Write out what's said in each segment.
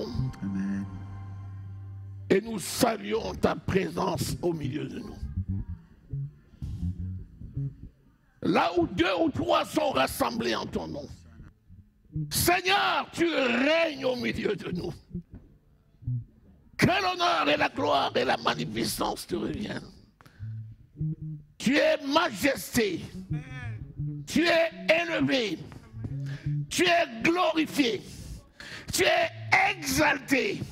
nous. Amen. Et nous saluons ta présence au milieu de nous. Là où 2 ou 3 sont rassemblés en ton nom. Seigneur, tu règnes au milieu de nous. Que l'honneur et la gloire et la magnificence te reviennent. Tu es majesté. Tu es élevé. Tu es glorifié. Tu es exalté.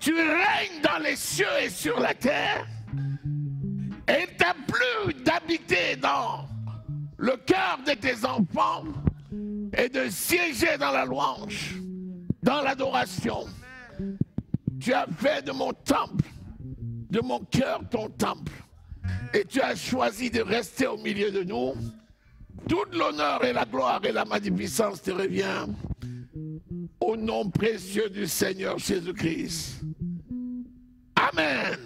Tu règnes dans les cieux et sur la terre. Et il t'a plu d'habiter dans le cœur de tes enfants et de siéger dans la louange, dans l'adoration. Tu as fait de mon temple, de mon cœur ton temple. Et tu as choisi de rester au milieu de nous. Toute l'honneur et la gloire et la magnificence te revient. Au nom précieux du Seigneur Jésus-Christ. Amen.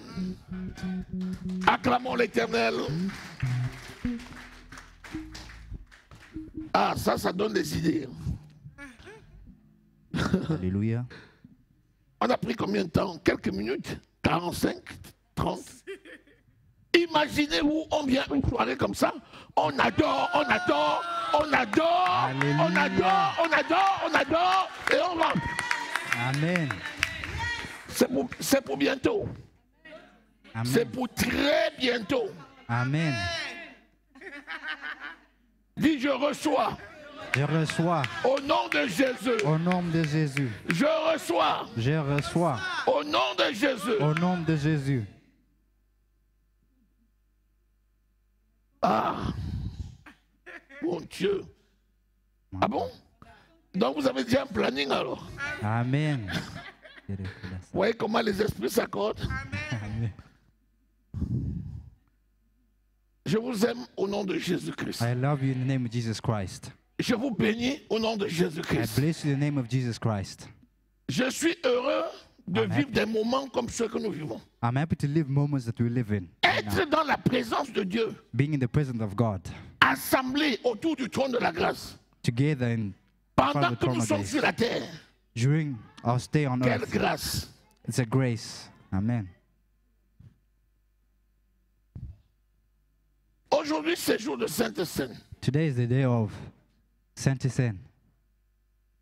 Acclamons l'Éternel. Ah, ça donne des idées. Alléluia. On a pris combien de temps? Quelques minutes? 45? 30? Imaginez-vous, on vient une soirée comme ça, on adore, on adore, on adore, Alléluia. on adore, on adore, on adore, et on rentre. Amen. C'est pour bientôt. C'est Amen. pour très bientôt. Amen. Dis, je reçois. Je reçois Au nom de Jésus. au nom de Jésus. Je reçois. Je reçois Au nom de Jésus. au nom de Jésus. Ah. Mon Dieu. Ah bon? Donc vous avez déjà un planning alors? Amen. Vous voyez comment les esprits s'accordent? Amen. Je vous aime au nom de Jésus-Christ. I love you in the name of Jesus Christ. Je vous bénis au nom de I Jésus-Christ. bless you in the name of Jesus Christ. Je suis heureux de Amen. vivre des moments comme ceux que nous vivons. I'm happy to live moments that we live in. right now. Être dans la présence de Dieu, Being in the presence of God. assemblés autour du trône de la grâce, Together in pendant the que nous throne of sommes grace. sur la terre. During our stay on Quelle earth. grâce! It's a grace. Amen. Aujourd'hui, c'est jour de Sainte Seine. Today is the day of Saint Etienne.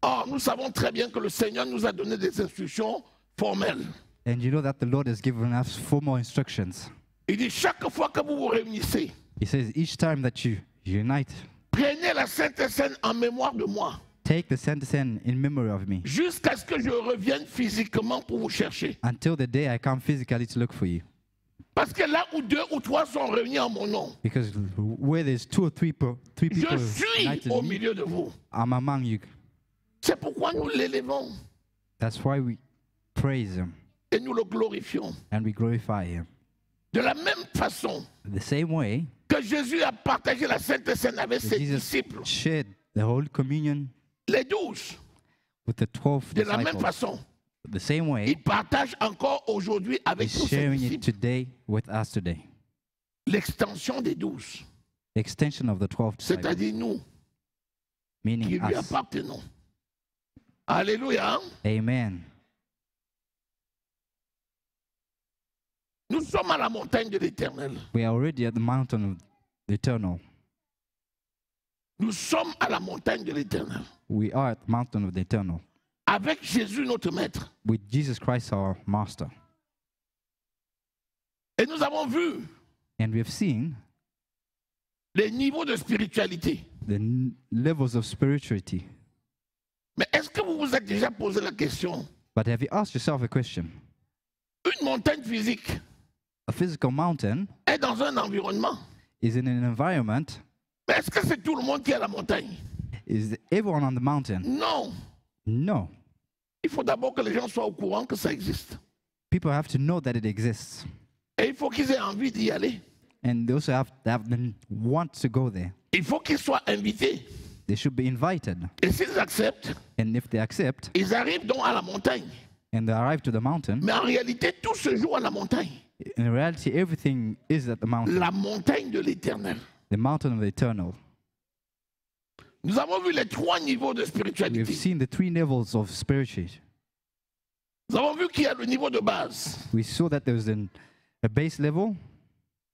Or, nous savons très bien que le Seigneur nous a donné des instructions formelles. And you know that the Lord has given us 4 more instructions. Il dit, chaque fois que vous vous réunissez, He says each time that you unite, prenez la Sainte Seine en mémoire de moi, take the Saint Etienne in memory of me jusqu'à ce que je revienne physiquement pour vous chercher. until the day I come physically to look for you. Parce que là où 2 ou 3 sont réunis en mon nom, Because where there's 2 or 3 je people suis united au in me, milieu de vous. I'm among you. C'est pourquoi nous l'élevons That's why we praise Him et nous le glorifions. and we glorify Him. De la même façon The same way que Jésus a partagé la Sainte Seine avec that ses Jesus disciples, shared the Holy Communion les 12, with the 12 de la même disciples. façon, The same way il partage encore aujourd'hui avec He's tous ses sharing it disciples today with us today. l'extension des 12, Extension of the 12 disciples, c'est-à-dire nous qui meaning lui us. appartenons. Alléluia. Hein? Amen. Nous sommes à la montagne de l'Éternel. We are already at the mountain of the eternal. Nous sommes à la montagne de l'Éternel. We are at the mountain of the eternal Avec Jésus, notre Maître. with Jesus Christ, our Master. Et nous avons vu And we have seen les niveaux de spiritualité. the levels of spirituality. Mais est-ce que vous vous êtes déjà posé la question? But have you asked yourself a question? Une montagne physique A physical mountain est dans un environnement. is in an environment. Mais est-ce que c'est tout le monde qui est à la montagne? Is everyone on the mountain? Non. No. Il faut d'abord que les gens soient au courant que ça existe. People have to know that it exists. Et il faut qu'ils aient envie d'y aller. And they also have the want to go there. Il faut qu'ils soient invités. They should be invited. Et s'ils acceptent, And if they accept ils arrivent donc à la montagne. and they arrive to the mountain, Mais en réalité, tout se joue à la montagne. in reality, everything is at the mountain. La montagne de l'Éternel. The mountain of the eternal. Nous avons vu les 3 niveaux de We've spiritualité. seen the 3 levels of spirituality. Nous avons vu qu'il y a le niveau de base. We saw that there was a base level,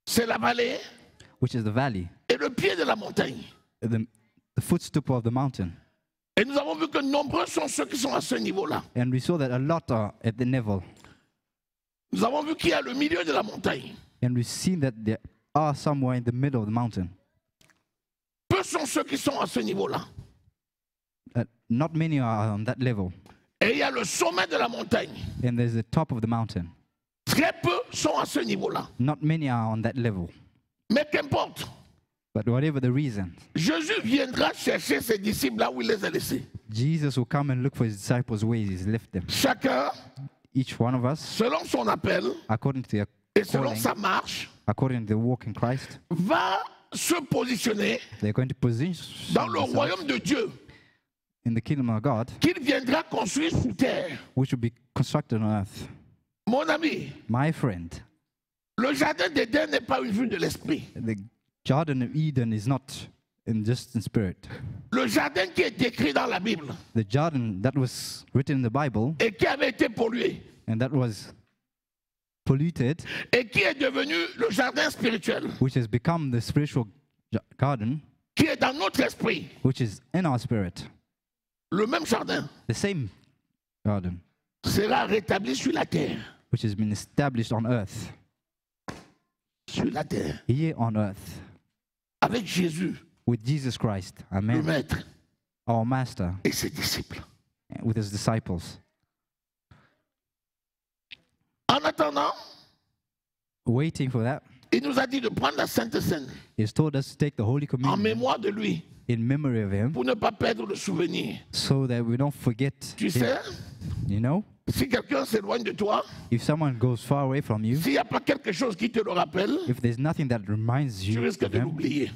C'est la vallée which is the valley, et le pied de la montagne. the footstool of the mountain. Et nous avons vu que nombreux sont ceux qui sont à ce niveau-là. And we saw that a lot are at the level. Nous avons vu qu'il y a le milieu de la montagne. And we've seen that there are somewhere in the middle of the mountain. Peu sont ceux qui sont à ce niveau-là. Not many are on that level. Et il y a le sommet de la montagne. And there's the top of the mountain. Très peu sont à ce niveau-là. Not many are on that level. Mais qu'importe, But whatever the reason, Jésus viendra chercher ses disciples là où il les a laissés. Jesus will come and look for his disciples where he's left them. Chacun, Each one of us, selon son appel according to their et selon calling, sa marche, according to their walk in Christ, va se positionner they're going to position dans le themselves royaume de Dieu in the kingdom of God, qu'il viendra construire sous terre. which will be constructed on earth. Mon ami, My friend, le jardin d'Éden n'est pas une vue de l'esprit. the Garden of Eden is not just in spirit. Le jardin qui est décrit dans la Bible The garden that was written in the Bible et qui avait été pollué and that was polluted, et qui est devenu le jardin spirituel, which has become the spiritual garden, qui est dans notre esprit, which is in our spirit, le même jardin the same garden, sera rétabli sur la terre. which has been established on earth, Sur la terre. here on earth, Avec Jésus, with Jesus Christ, le amen, Maître our Master, et ses disciples. with his disciples. En attendant, Waiting for that, il nous a dit de prendre la Sainte Seine he's told us to take the Holy en Communion mémoire de lui in memory of him pour ne pas perdre le souvenir. so that we don't forget Tu him. sais, You know, si quelqu'un s'éloigne de toi, if someone goes far away from you, s'il n'y a pas quelque chose qui te le rappelle, if there's nothing that reminds tu you risques of de him, l'oublier.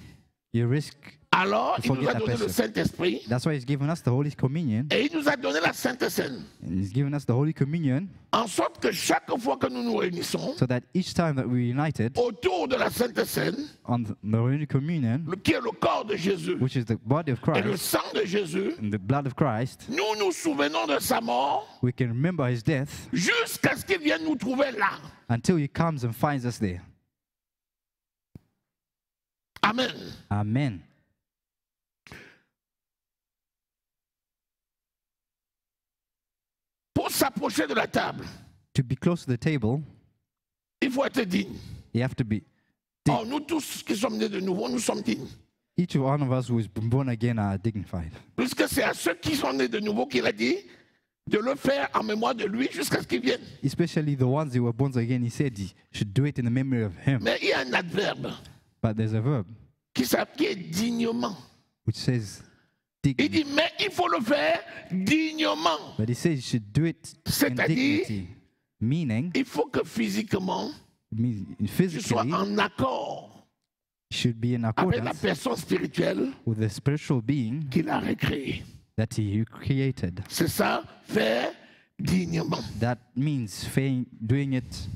you risk. Alors, il nous Forget a that donné le person. Saint-Esprit That's why he's given us the Holy Communion, et il nous a donné la Sainte Seine. and he's given us the Holy Communion En sorte que chaque fois que nous nous réunissons so that each time that we're united autour de la Sainte Seine, on the Holy Communion, qui est le corps de Jésus which is the body of et le Christ sang de Jésus, and the blood of Christ, nous nous souvenons de sa mort we can remember his death jusqu'à ce qu'il vienne nous trouver là. until he comes and finds us there. Amen. Amen. Pour s'approcher de la table, To be close to the table, il faut être digne. you have to be. Or, nous tous qui sommes nés de nouveau, nous sommes dignes. Each one of us who is born again are dignified. Puisque c'est à ceux qui sont nés de nouveau qu'il a dit de le faire en mémoire de lui jusqu'à ce qu'il vienne. Especially the ones who were born again, he said he should do it in the memory of him. Mais il y a un adverbe But there's a verb qui est dignement. which says Il dignity. dit, mais il faut le faire dignement. But he says you should do it in C'est-à-dire, dignity. Meaning, il faut que physiquement, means tu sois physically, en accord should be in avec la accordance personne spirituelle with the spiritual being qu'il a recréée. that he created. C'est ça, faire dignement. That means doing it.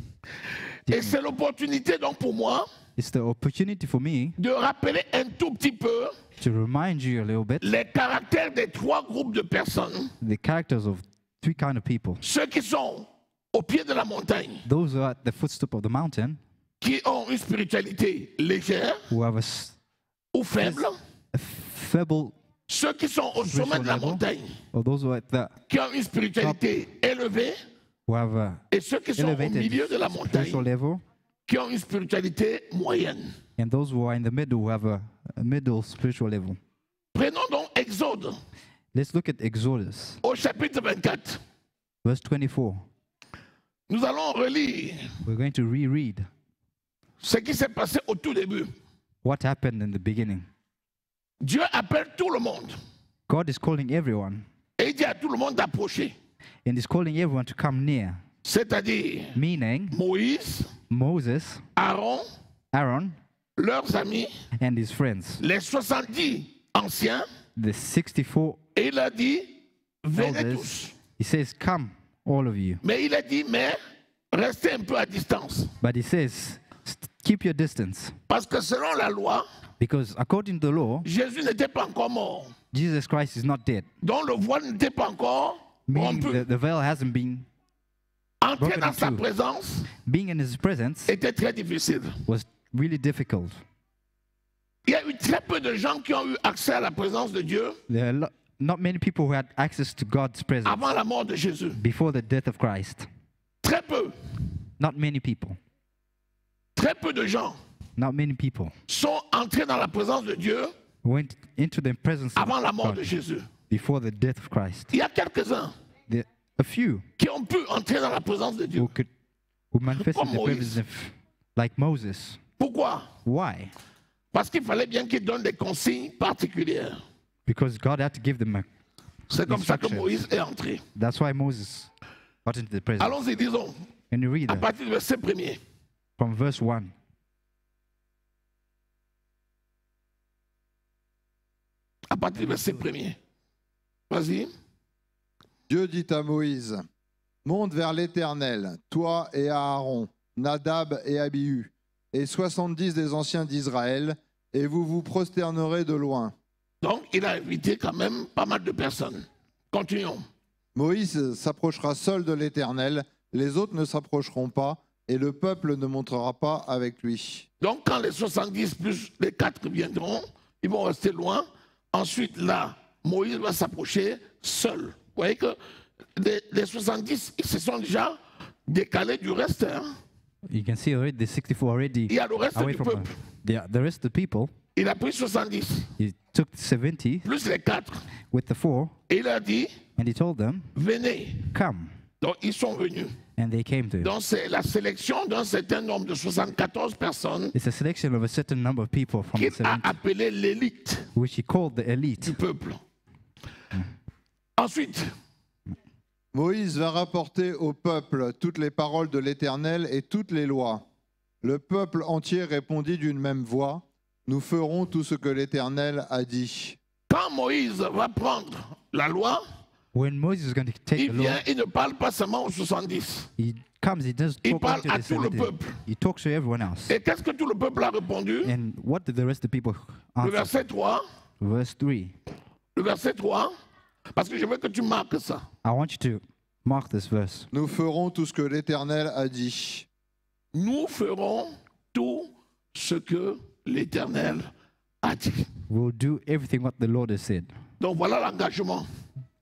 Et c'est l'opportunité donc pour moi It's the opportunity for me de rappeler un tout petit peu to remind you a little bit les caractères des trois groupes de personnes. the characters of three kind of people. Ceux qui sont au pied de la montagne, Those who are at the footstep of the mountain, qui ont une spiritualité légère who have ou faible. a feeble, Ceux qui sont au sommet de la level. montagne, or those who are at the qui ont une spiritualité élevée. who have a Et ceux qui sont au elevated milieu de la spiritual montagne, level, qui ont une spiritualité moyenne. and those who are in the middle who have a middle spiritual level. Prenons donc Exode Let's look at Exodus, au chapitre 24. verse 24. Nous allons relire We're going to reread ce qui s'est passé au tout début. what happened in the beginning. Dieu appelle tout le monde God is calling everyone, et il dit à tout le monde d'approcher. and He's calling everyone to come near, C'est-à-dire meaning Moïse, Moses, Aaron, Aaron, leurs amis, and his friends, les 70 anciens, the 64 et il a dit, venez elders. tous. He says, come, all of you. Mais il a dit, mais restez un peu à distance. But He says, keep your distance, Parce que selon la loi, because according to the law, Jésus n'était pas encore mort. Jesus Christ is not dead, Donc le voile n'était pas encore meaning rompu. the veil hasn't been Entrer broken dans in sa two. présence Being in his presence était très difficile. was really difficult. Il y a eu très peu de gens qui ont eu accès à la présence de Dieu There are not many people who had access to God's presence avant la mort de Jésus. before the death of Christ. Très peu. Not many people. Très peu de gens Not many people sont entrés dans la présence de Dieu went into the presence of avant la mort God de Jésus. before the death of Christ. Il y a quelques-uns A few qui ont pu entrer dans la présence de Dieu. who manifested Comme the Moïse. presence of, like Moses. Pourquoi? Why? Parce qu'il fallait bien qu'il donne des consignes particulières. Because God had to give them a. C'est comme ça que Instructions. Moïse est entré. That's why Moses got into the presence. Allons-y, disons, Can you read à that partir du verset 1er. from verse 1? À partir du verset 1er. Vas-y. Dieu dit à Moïse, monte vers l'Éternel, toi et Aaron, Nadab et Abihu, et 70 des anciens d'Israël, et vous vous prosternerez de loin. Donc, il a invité quand même pas mal de personnes. Continuons. Moïse s'approchera seul de l'Éternel, les autres ne s'approcheront pas, et le peuple ne montera pas avec lui. Donc, quand les 70 plus les 4 viendront, ils vont rester loin. Ensuite, là, Moïse va s'approcher seul. Vous voyez que les 70, ils se sont déjà décalés du reste. Hein. You can see already the 64 already Il y a le reste away du from peuple. the rest of the people. Il a pris 70, He took 70 plus les 4. with the 4 Et il a dit, and he told them, venez. come. Donc, ils sont venus. And they came to him. Donc, c'est la sélection d'un certain nombre de 74 personnes It's a selection of a certain number of people from qu'il the a 70, appelé l'élite which he called the du elite. peuple. Ensuite, Moïse va rapporter au peuple toutes les paroles de l'Éternel et toutes les lois. Le peuple entier répondit d'une même voix, nous ferons tout ce que l'Éternel a dit. quand Moïse va prendre la loi, When Moses is going to take il the law, vient, il ne parle pas seulement aux 70. he comes, he does Il talk parle only to à the tout le 70. peuple. He talks to everyone else. Et qu'est-ce que tout le peuple a répondu? And what did the rest of the people Le answer? verset 3, Verse 3. le verset 3, parce que je veux que tu marques ça. I want you to mark this verse. Nous ferons tout ce que l'Éternel a dit. Nous ferons tout ce que l'Éternel a dit. We'll do everything what the Lord has said. Donc voilà l'engagement.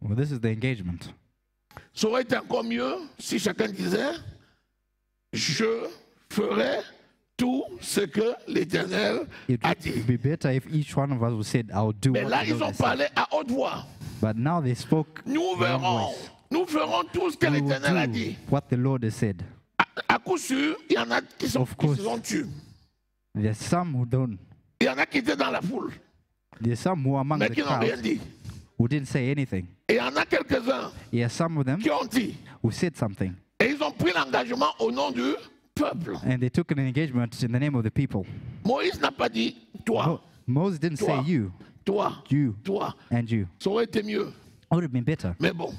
Well, this is the engagement. Ça aurait été encore mieux si chacun disait, je ferai tout ce que l'Éternel It a would dit. be better if each one of us would said, I'll do Mais what là, the ils Lord ont has said. parlé à haute voix. But now they spoke Nous loud verrons, voice. nous ferons tout ce que We will l'Éternel a do dit. what the Lord has said. À coup sûr, il y en a qui Of se course. sont tués. There's some who don't. Il y en a qui étaient dans la foule, There's some who are among mais the qui n'ont rien crowd dit. who didn't say anything. Et il y en a quelques-uns Yeah, some of them qui ont dit. who said something. Et ils ont pris l'engagement au nom du peuple. And they took an engagement in the name of the people. Moïse n'a pas dit toi, Moses didn't say Toi. you, toi, you, toi. and you. Ça aurait été mieux. It would have been better. Mais bon,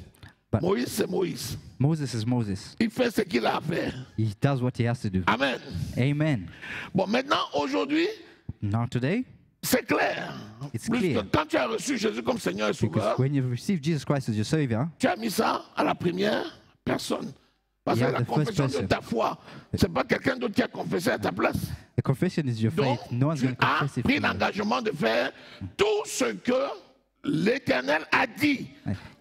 But- Moïse, c'est Moïse. Moses is Moses. Il fait ce qu'il a à faire. He does what he has to do. Amen. Amen. Bon, maintenant, aujourd'hui, Now today, c'est clair. It's Plus clear. que quand tu as reçu Jésus comme Seigneur et because Sauveur, when you've received Jesus Christ as your Savior, tu as mis ça à la première personne. Parce que Yeah, la the first confession de person. ta foi, c'est pas quelqu'un d'autre qui a confessé à ta place. the confession is your Donc, faith. No one's tu going to as confess it pris for you. l'engagement de faire tout ce que l'Éternel a dit.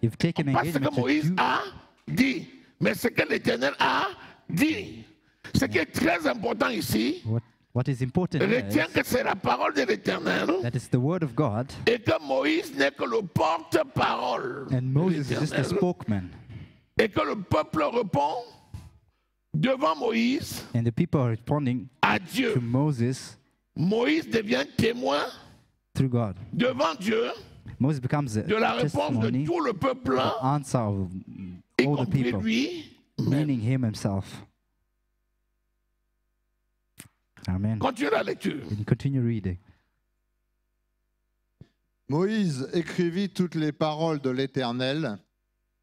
You've taken an Pas ce engagement que to Moïse do a dit, mais ce que l'Éternel a dit. Ce qui est très important ici, what is important here retiens is que c'est la parole de l'Éternel that it's the word of God, et que Moïse n'est que le porte-parole and de Moses is just a l'Éternel. spokesman. Et que le peuple répond devant Moïse And the people are responding à to Dieu. Moses Moïse devient témoin through God. devant Dieu Moses becomes a de la réponse de testimony, tout le peuple, the answer of y all the compris people, lui. meaning him himself. Amen. Continue la lecture. And you continue reading. Moïse écrivit toutes les paroles de l'Éternel,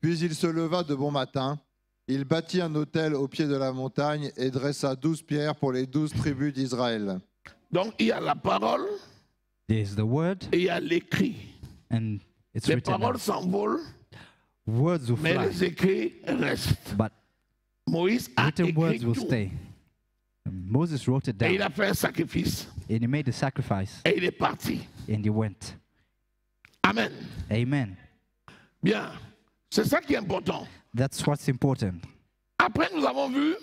puis il se leva de bon matin, il bâtit un autel au pied de la montagne et dressa 12 pierres pour les 12 tribus d'Israël. Donc il y a la parole There's the word, et il y a l'écrit. and it's Les written. paroles s'envolent, Words will mais fly, les écrits restent. but Moïse a Written écrit words will tout. stay. Moses wrote it Et il down a fait un sacrifice. and he made a sacrifice Et il est parti. and he went. Amen. Amen. Bien. C'est ça qui est important. That's what's important. Après, nous avons vu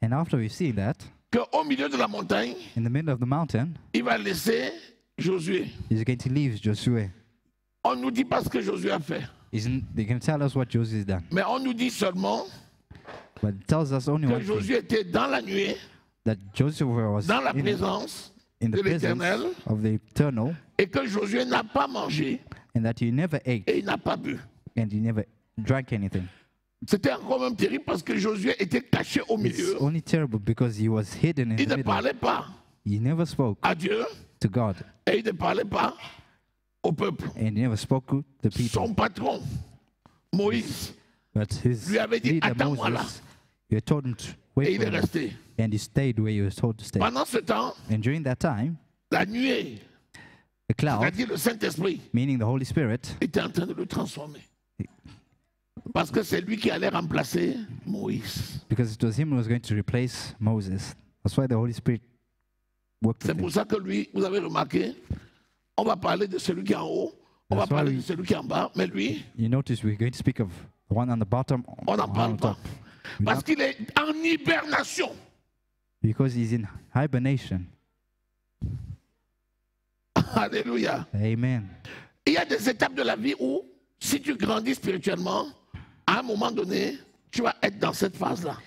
And after we've seen that, qu'au milieu de la montagne, in the middle of the mountain, il va laisser Josué. he's going to leave Joshua. On ne nous dit pas ce que Josué a fait. They can tell us what Joshua has done. Mais on nous dit seulement But it tells us only que one thing, Josué était dans la nuée, that Joshua was dans la in présence the de presence l'Éternel, of the Eternal, et que Josué n'a pas mangé and that he never ate et il n'a pas bu. and he never drank anything. C'était encore même terrible parce que Josué était caché au It's milieu. only terrible because he was hidden in Il the ne middle. parlait pas He never spoke à Dieu to God et il ne parlait pas au peuple. and he never spoke to the people. Son patron, Moïse, But his lui avait dit, leader attends-moi là. Moses, he told him to Et wait il for est him, resté. and he stayed where he was told to stay. Pendant ce temps, And during that time, la nuée, the cloud, c'est-à-dire le Saint-Esprit, meaning the Holy Spirit, était en train de le transformer. Parce que c'est lui qui allait remplacer Moïse. because it was him who was going to replace Moses. That's why the Holy Spirit worked C'est with pour him. ça que lui, vous avez remarqué, on va parler de celui qui est en haut, on va That's why parler we- de celui qui est en bas, mais lui, You notice we're going to speak of the one on the bottom, on n'en one parle on pas. top, We Parce don't- qu'il est en hibernation. because he's in hibernation. Alléluia. Amen. Il y a des étapes de la vie où, si tu grandis spirituellement, à un moment donné, tu vas être dans cette phase-là.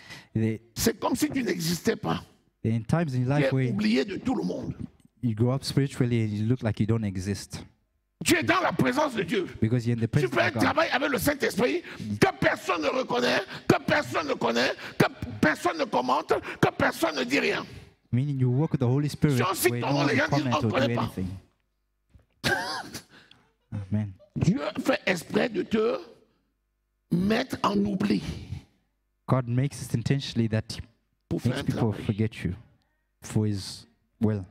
C'est comme si tu n'existais pas. In times in Tu life es where oublié de tout le monde. you grow up spiritually and you look like you don't exist Tu es dans la présence de Dieu. because you're in the Tu presence fais un of God. travail avec le Saint-Esprit que personne ne reconnaît, que personne ne connaît, que personne ne commente, que personne ne dit rien. Meaning you work with the Holy Spirit Si on cite where ton no nom, one les will gens disent, comment on or ne do connaît pas. anything. Amen. Dieu fait exprès de te mettre en oubli God makes it intentionally that He pour faire makes un people travail. forget you for His will.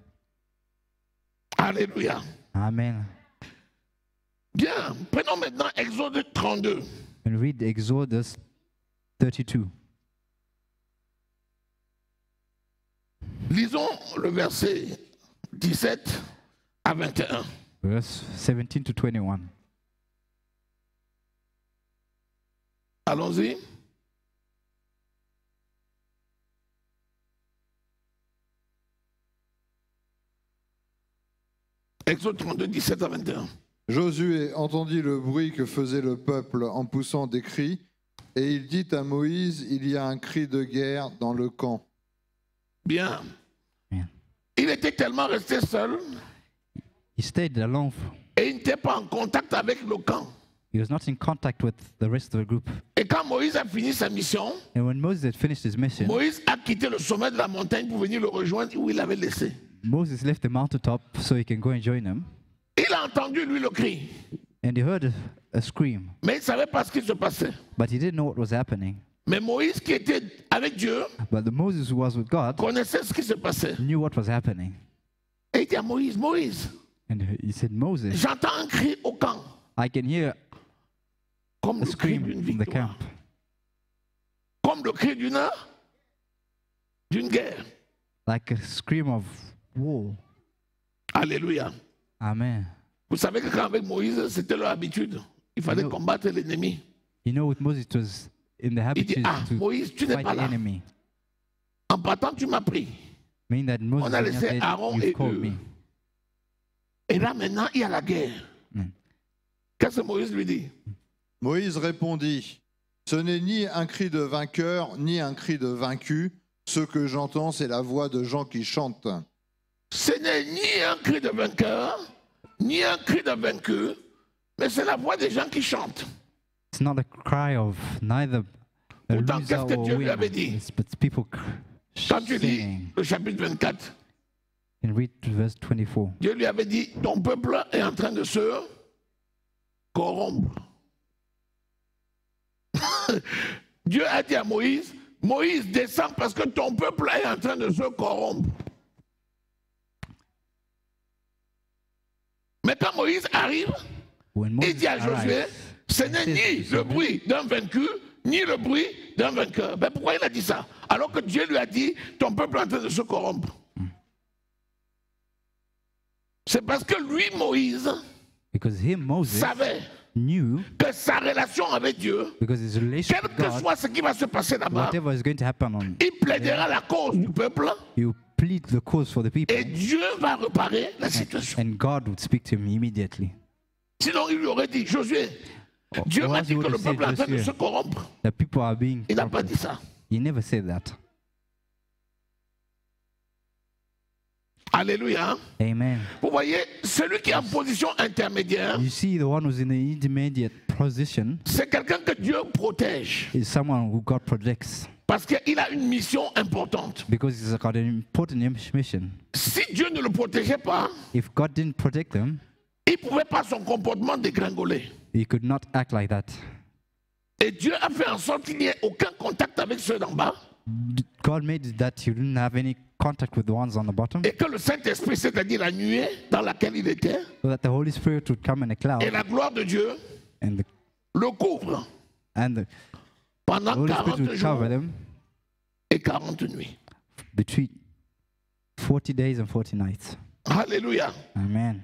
Alléluia. Amen. Bien, prenons maintenant Exode 32. And read Exodus 32. Lisons le verset 17 à 21. Verse 17 to 21. Allons-y. Exode 32, 17 à 21. Josué entendit le bruit que faisait le peuple en poussant des cris, et il dit à Moïse, il y a un cri de guerre dans le camp. Bien. Bien. Il était tellement resté seul He stayed alone. et il n'était pas en contact avec le camp. He was not in contact with the rest of the group. Et quand Moïse a fini sa mission, And when Moses had finished his mission, Moïse a quitté le sommet de la montagne pour venir le rejoindre où il l'avait laissé. Moses left the mountaintop so he can go and join him. Il a entendu, lui, le cri, And he heard a scream, mais il ne savait pas ce qui se passait. but he didn't know what was happening. Mais Moïse, qui était avec Dieu, But the Moses who was with God connaissait ce qui se passait. knew what was happening. Et il dit à Moïse, Moïse, And he said, Moses, j'entends un cri au camp, I can hear comme a le cri scream d'une from the victoire, camp, comme le cri d'une guerre. like a scream of war. Alléluia. Amen. Vous savez que quand avec Moïse, c'était leur habitude. Il fallait Non. combattre l'ennemi. You know, with Moses, it was in the Il dit, habitude ah, to Moïse, tu n'es fight pas the là. enemy. En partant, tu m'as pris. Meaning that Moses On a had not laissé said, Aaron et you've called eux. me. Et là, maintenant, il y a la guerre. Mm. Qu'est-ce que Moïse lui dit? Moïse répondit, ce n'est ni un cri de vainqueur, ni un cri de vaincu. Ce que j'entends, c'est la voix de gens qui chantent. Ce n'est ni un cri de vainqueur, ni un cri de vaincu, mais c'est la voix des gens qui chantent. It's not a cry of neither a Pourtant, loser qu'est-ce que or Dieu lui winner. avait dit? But people Quand tu lis singing. le chapitre 24, And read verse 24. Dieu lui avait dit, ton peuple est en train de se corrompre. Dieu a dit à Moïse, Moïse descend parce que ton peuple est en train de se corrompre. Mais quand Moïse arrive, When il Moses dit à Josué, arrives, ce n'est says ni to le Josué, bruit d'un vaincu, ni le bruit d'un vainqueur. Ben pourquoi il a dit ça? Alors que Dieu lui a dit, ton peuple est en train de se corrompre. C'est parce que lui, Moïse, Because him, Moses, savait knew, que sa relation avec Dieu, because his relation quel with que God, soit ce qui va se passer là-bas, whatever is going to happen on, il plaidera la cause du peuple he will plead the cause for the people, et Dieu va réparer la situation. and God would speak to him immediately. Sinon, il lui aurait dit, Josué, Dieu Or m'a else dit he que would le have said, peuple est en train de Joshua, se corrompre. that people are being Il n'a pas corrupted. dit ça. He never said that. Alléluia. Amen. Vous voyez, celui qui est en position intermédiaire, You see, the one who's in the intermediate position c'est quelqu'un que Dieu protège is someone who God protects parce qu'il a une mission importante. because he's got an important mission. Si Dieu ne le protégeait pas, If God didn't protect them, il ne pouvait pas son comportement dégringoler. he could not act like that. Et Dieu a fait en sorte qu'il n'y ait aucun contact avec ceux d'en bas God made it that he didn't have any contact with the ones on the bottom, et que le Saint-Esprit, c'est-à-dire la nuée dans laquelle il était, so that the Holy Spirit would come in a et cloud la gloire de Dieu and le couvre the pendant Holy Spirit 40 would jours cover them et 40 nuits. between 40 days and 40 nights. Alléluia. Amen.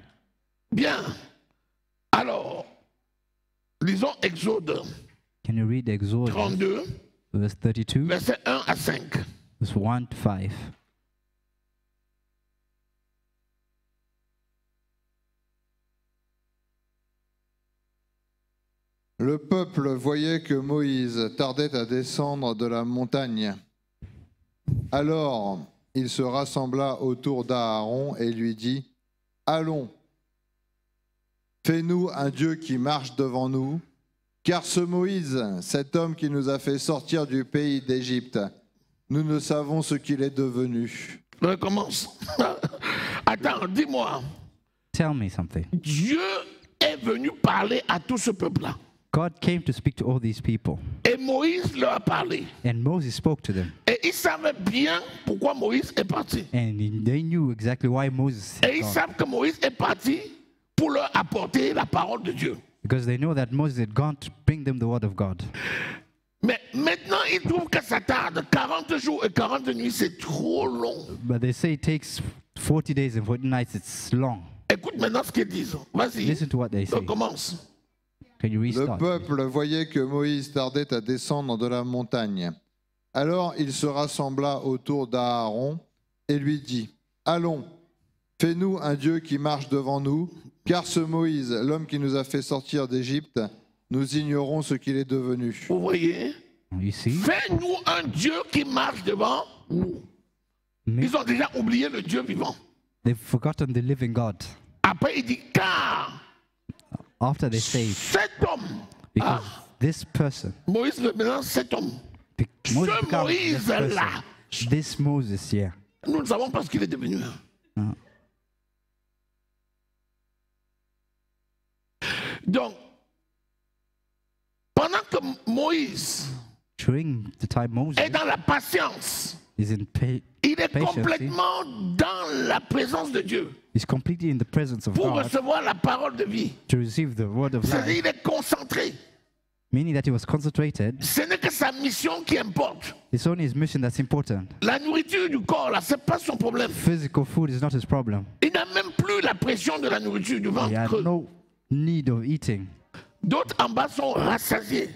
Bien. Alors, lisons Exode Can you read Exodus 32, verse 32, versets 1 à 5. verse 1 to 5? Le peuple voyait que Moïse tardait à descendre de la montagne. Alors il se rassembla autour d'Aaron et lui dit, « Allons, fais-nous un Dieu qui marche devant nous, car ce Moïse, cet homme qui nous a fait sortir du pays d'Égypte, nous ne savons ce qu'il est devenu. » Je recommence. Attends, dis-moi. Tell me something. Dieu est venu parler à tout ce peuple-là. God came to speak to all these people, Et Moïse leur a parlé. and Moses spoke to them, Et ils savaient bien pourquoi Moïse est parti. and they knew exactly why Moses Et had ils gone. savent que Moïse est parti pour leur apporter la parole de Dieu. Because they know that Moses had gone to bring them the word of God. Mais maintenant, ils trouvent que ça tarde. 40 jours et 40 nuits, c'est trop long. But they say it takes 40 days and 40 nights. It's long. Écoute maintenant ce qu'ils disent. Vas-y, Listen to what they say. recommence. Can you Le restart? peuple voyait que Moïse tardait à descendre de la montagne. Alors il se rassembla autour d'Aaron et lui dit, « Allons, fais-nous un Dieu qui marche devant nous, car ce Moïse, l'homme qui nous a fait sortir d'Égypte, nous ignorons ce qu'il est devenu. » Vous voyez? You see? Fais-nous un Dieu qui marche devant nous. Ils ont déjà oublié le Dieu vivant. They've forgotten the living God. Après, il dit, car After they saved, cet homme, because this person, Moïse veut maintenant cet homme. Moses Ce becomes this Moïse-là, person. This Moses here. nous ne savons pas ce qu'il est devenu. Uh, Donc, pendant que Moïse During the time Moses est dans la patience, is in il est patience, complètement dans la présence de Dieu is completely in the presence of pour God recevoir la parole de vie. to receive the word of C'est-à-dire, life, il est concentré. meaning that he was concentrated. Ce n'est que sa mission qui importe. It's only his mission that's important. La nourriture du corps, là, c'est pas son problème. Physical food is not his problem. Il n'a même plus la pression de la nourriture du He had ventre. no need of eating. D'autres en bas sont rassasiés.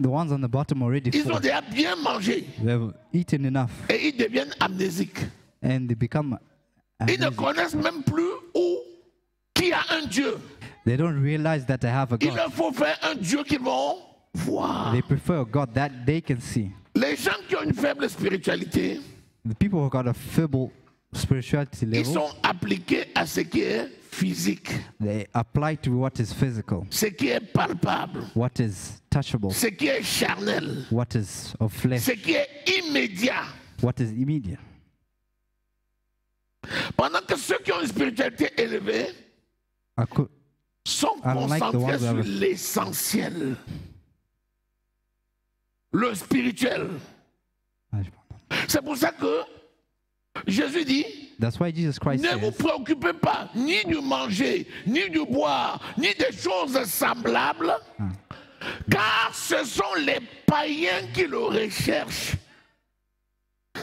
The ones on the bottom already Ils ont full. déjà bien mangé They've eaten enough et ils deviennent amnésiques. and they become Ils ne amnesic. connaissent même plus qui a un Dieu. They don't realize that they have a Il God. leur faut faire un Dieu qu'ils vont voir. They prefer a God that they can see. Les gens qui ont une faible spiritualité, The people who got a feeble spirituality ils level, sont appliqués à ce qui est physique, they apply to what is physical, ce qui est palpable, what is touchable, ce qui est charnel, what is of flesh, ce qui est immédiat. what is immediate. Pendant que ceux qui ont une spiritualité élevée sont Unlike the concentrés ones who sur have a- l'essentiel, le spirituel. C'est pour ça que Jésus dit, That's why Jesus Christ ne vous says, préoccupez pas ni du manger, ni du boire, ni des choses semblables, car ce sont les païens qui le recherchent.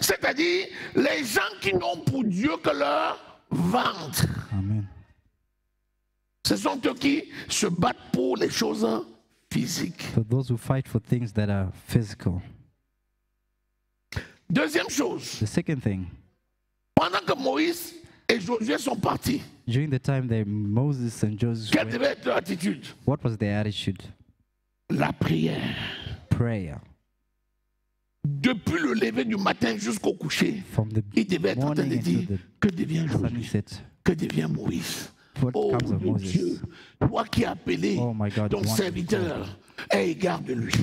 C'est-à-dire les gens qui n'ont pour Dieu que leur ventre. Amen. Ce sont eux qui se battent pour les choses physiques. So those who fight for things that are physical. Deuxième chose, The second thing, pendant que Moïse et Josué sont partis, during the time that Moses and Joseph quelle went, devait être leur attitude? what was their attitude? La prière. Prayer. Depuis le lever du matin jusqu'au coucher, From the il devait être en train de morning dire, into que devient the Josué? sunset, Que devient Moïse? what Oh comes of mon Moses? Dieu, toi qui as appelé Oh my God, ton you want serviteur, aie garde de lui.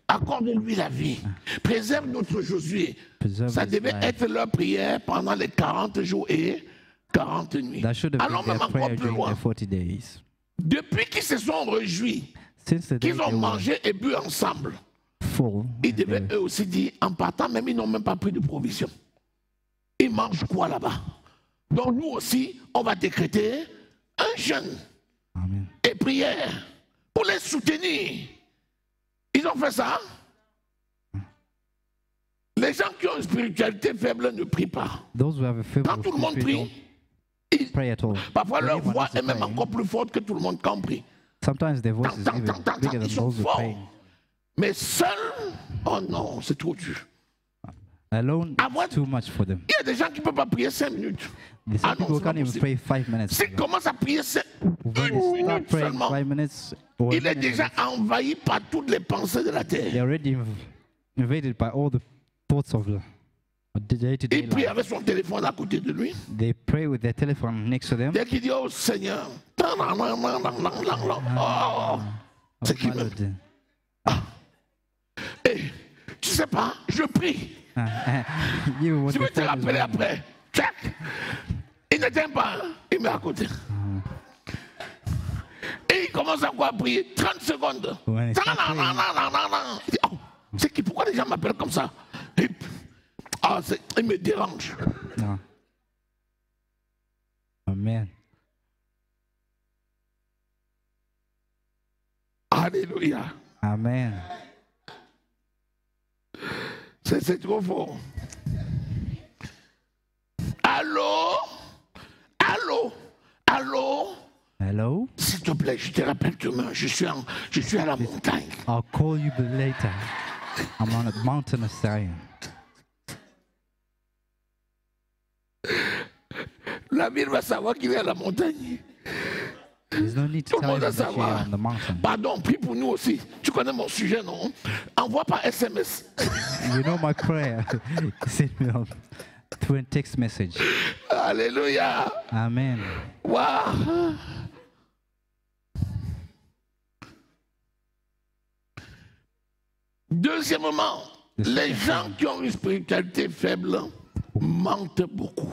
Accorde-lui la vie. Préserve notre Josué. Preserve Ça his devait life. être leur prière pendant les 40 jours et 40 nuits. That should have Allons been même their encore prayer plus during loin. their 40 days. Depuis qu'ils se sont réjouis, Since the day qu'ils they ont were mangé et bu ensemble, full, ils and they devaient were- eux aussi dire, en partant même, ils n'ont même pas pris de provision. Ils mangent quoi là-bas? Donc nous aussi, on va décréter un jeûne Amen. et prière pour les soutenir. Ils ont fait ça. Les gens qui ont une spiritualité faible ne prient pas. Those who have a favorable Quand tout le monde spirit prie, don't ils- pray at all. parfois When leur everyone voix else est is même praying, encore plus forte que tout le monde quand on prie. sometimes their voice is Tant, even tant, tant, bigger tant, than ils sont those who forts. praying. Mais seul, oh non, c'est trop dur. Alone, Ah, what? it's too much for them. Il y a des gens qui ne peuvent pas prier 5 minutes. Some Ah non, people c'est pas can't even possible. pray 5 minutes. S'il commence à prier When they une start minute praying seulement, 5 minutes or a il est minute, déjà envahi par toutes les pensées de la terre. they're already invaded by all the thoughts of the day-to-day Il prie life. avec son téléphone à côté de lui. They pray with their telephone next to them. Dès qu'il dit, oh Seigneur, oh, c'est qui Oh, my même? Lord. Eh, tu sais pas, je prie. Even when Je the vais te phone is rappeler ringing. après. Check. Il ne tient pas, hein. Il met à côté. Et il commence à quoi prier 30 secondes. When it's not Il dit, oh, c'est qui, pourquoi les gens m'appellent comme ça? Et, il me dérange. No. Amen. Alléluia. Amen. C'est trop fort. Allô? Allô? Allô? Hello? S'il te plaît, je te rappelle demain, je suis à la montagne. I'll call you later. I'm on the mountain of Zion. La ville va savoir qu'il est à la montagne. There's no need to Tout le tell monde you va that you're savoir. on the mountain. Pardon, prie pour nous aussi. Tu connais mon sujet, non? Envoie par SMS. You know my prayer. Send me through a text message. Alléluia. Amen. Waouh. Deuxièmement, les gens qui ont une spiritualité faible mentent beaucoup.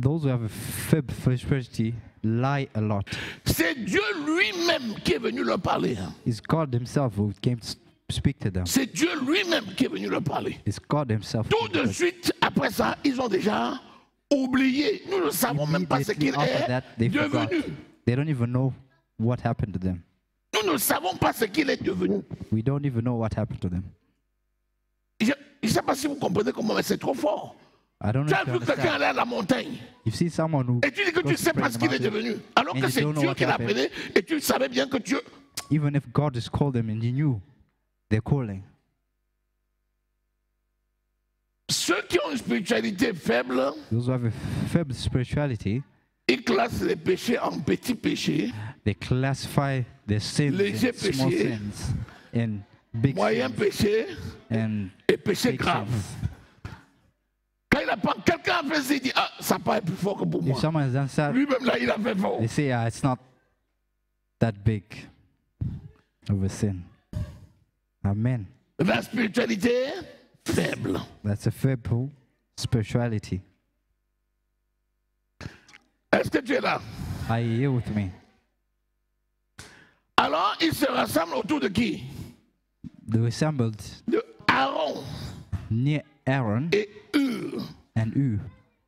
Those who have a fib spirituality lie a lot. C'est Dieu lui-même qui est venu leur parler. It's God Himself who came to speak to them. C'est Dieu lui-même qui est venu leur parler. It's God Himself. who Tout de did it. suite, après ça, ils ont déjà oublié. Nous ne savons même pas ce qu'il Immediately after est that, they forgot. devenu. They don't even know what happened to them. Nous ne savons pas ce qu'il est devenu. We don't even know what happened to them. Je ne sais pas si vous comprenez comment, mais c'est trop fort. I don't Tu know as if you vu quelqu'un understand. aller à la montagne You see someone who et tu dis que tu goes ne to sais pray pas in ce the qu'il est mountain, devenu. Alors and que you c'est don't know Dieu what qui l'a happened. appelé et tu savais bien que Dieu. even if God has called them and you knew their calling. Ceux qui ont une spiritualité faible, Those who have a feeble spirituality, ils classent les péchés en petits péchés, they classify their sins Léger in small péché, sins, in big moyens sins, péchés and et péchés big graves. sins. Quand il apprend, quelqu'un a fait ça, il dit, ah, ça part plus fort que pour If moi. someone has done that, Lui-même là, il a fait fort. they say, it's not that big of a sin. Amen. La spiritualité faible. That's a feeble spirituality. Est-ce que tu es là? Are you here with me? Alors, ils se rassemblent autour de qui? They assembled De Aaron near Aaron et Hur. and Ur.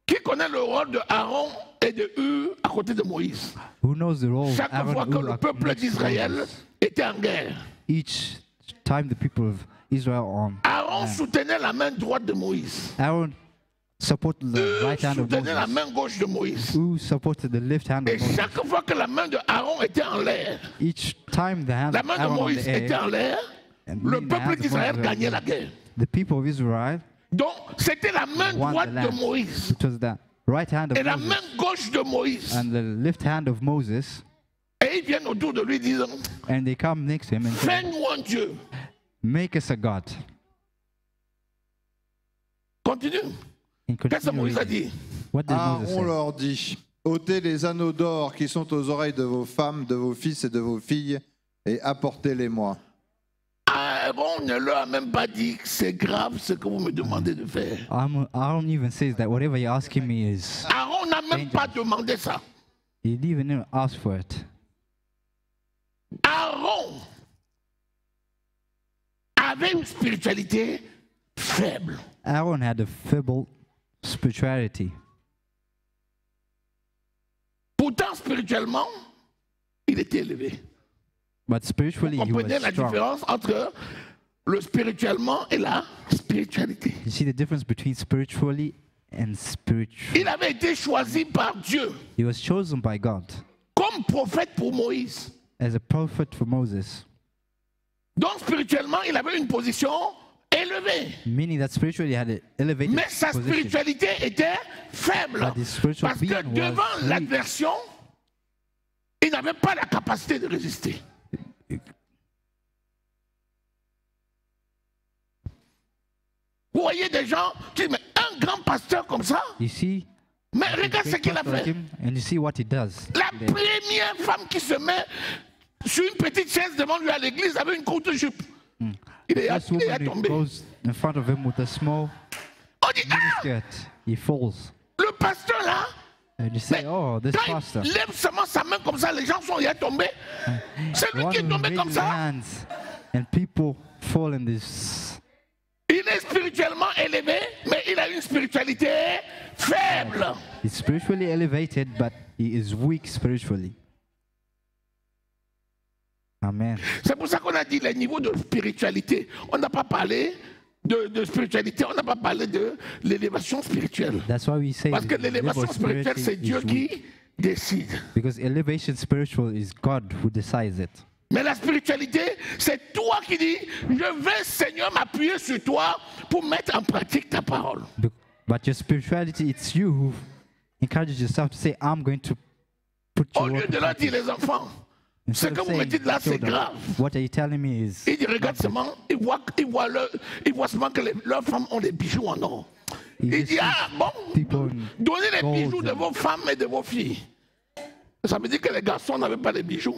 Qui connaît le rôle de Aaron et de Hur à côté de Moïse? Who knows the role of Chaque Aaron fois and que Ur le are peuple next to d'Israël Moses. était en guerre, each time the people of Israel on, Aaron soutenait la main droite de Moïse. Aaron supported the right hand of Soutenait la Moses, main gauche de Moïse. who supported the left hand Et of Moses. chaque fois que la main de Aaron était en l'air, Each time the hand la of main de Aaron on Moïse the était air, en l'air, and le meaning the peuple hand of d'Israël Moses, gagnait la guerre. the people of Israel Donc, c'était la main won the droite de land. Moïse It was the right hand et of la main Moses gauche de Moïse. and the left hand of Moses, Et ils viennent autour de lui disant, and they come next to him and say, fais-nous un Dieu. make us a God. Continue. And Qu'est-ce que continue Moïse a reading. dit? What did Moses Aaron say? leur dit, ôtez les anneaux d'or qui sont aux oreilles de vos femmes, de vos fils et de vos filles, et apportez-les-moi. Aaron ne leur a même pas dit que c'est grave ce que vous me demandez de faire. Aaron even says that whatever you're asking me is, Aaron n'a même pas demandé ça. he didn't even ask for it. Aaron avait une spiritualité faible. Aaron had a feeble spirituality. Pourtant, spirituellement, il était élevé. But spiritually, Vous he comprenez was la strong. différence entre le spirituellement et la spiritualité. You see the difference between spiritually and spiritual. Il avait été choisi par Dieu He was chosen by God comme prophète pour Moïse. as a prophet for Moses, Donc, spirituellement, il avait une position élevée. meaning that spiritually he had an elevated Mais sa position. spiritualité était faible. But his spiritual Parce que being was devant weak. l'adversion, il n'avait pas la capacité de résister. Vous voyez des gens qui disent, mais un grand pasteur comme ça, You see, mais a regarde ce great qu'il a pastor like fait. him, and you see what he does. La Then première femme qui se met sur une petite chaise devant lui à l'église avec une courte jupe. Il est, First il est woman who tombé. goes in front of him with a small On dit, ah, skirt, he falls. le pasteur là, And you say, oh, this quand pastor. il lève seulement sa main comme ça, les gens sont hier tombés. C'est lui One qui est who tombé comme raises their ça. hands, and people fall in this. Il est spirituellement élevé, mais il a une spiritualité faible. He's spiritually elevated, but he is weak spiritually. Amen. C'est pour ça qu'on a dit les niveaux de spiritualité. On n'a pas parlé de spiritualité, on n'a pas parlé de l'élévation spirituelle. That's why we say Parce que the level l'élévation of spirituelle, c'est spirituality Dieu is weak. qui décide. Because elevation spiritual is God who decides it. Mais la spiritualité, c'est toi qui dis, je vais, Seigneur, m'appuyer sur toi pour mettre en pratique ta parole. But your spirituality, it's you who encourages yourself to say, I'm going to put Au your lieu word de in leur dire, practice. les enfants, ce Instead que of vous me saying, dites là, c'est children, grave. what are you telling me is, Ils disent, regarde seulement, ils voient seulement que leurs femmes ont des bijoux en or. you Il just dit, see ah bon, people in donnez les gold bijoux de and- vos femmes et de vos filles. Ça veut dire que les garçons n'avaient pas les bijoux.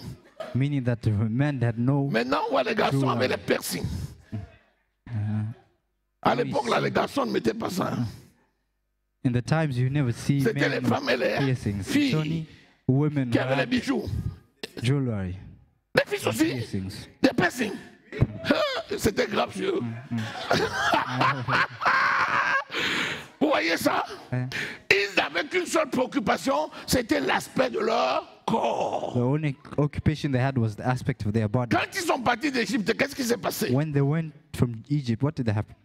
meaning that the men had no. Maintenant, ouais, les garçons True, avaient les piercings. À l'époque, là, les garçons ne mettaient pas ça. In the times you never see C'était les men femmes et with les piercings. It's filles only women qui who avaient les had bijoux. jewelry, Les fils aussi, piercings. des piercings. C'était grave sur eux. Vous voyez ça? Hein? Ils n'avaient qu'une seule préoccupation, c'était l'aspect de leur corps. The only occupation they had was the aspect of their body. Quand ils sont partis d'Égypte, qu'est-ce qui s'est passé? When they went from Egypt, what did happen?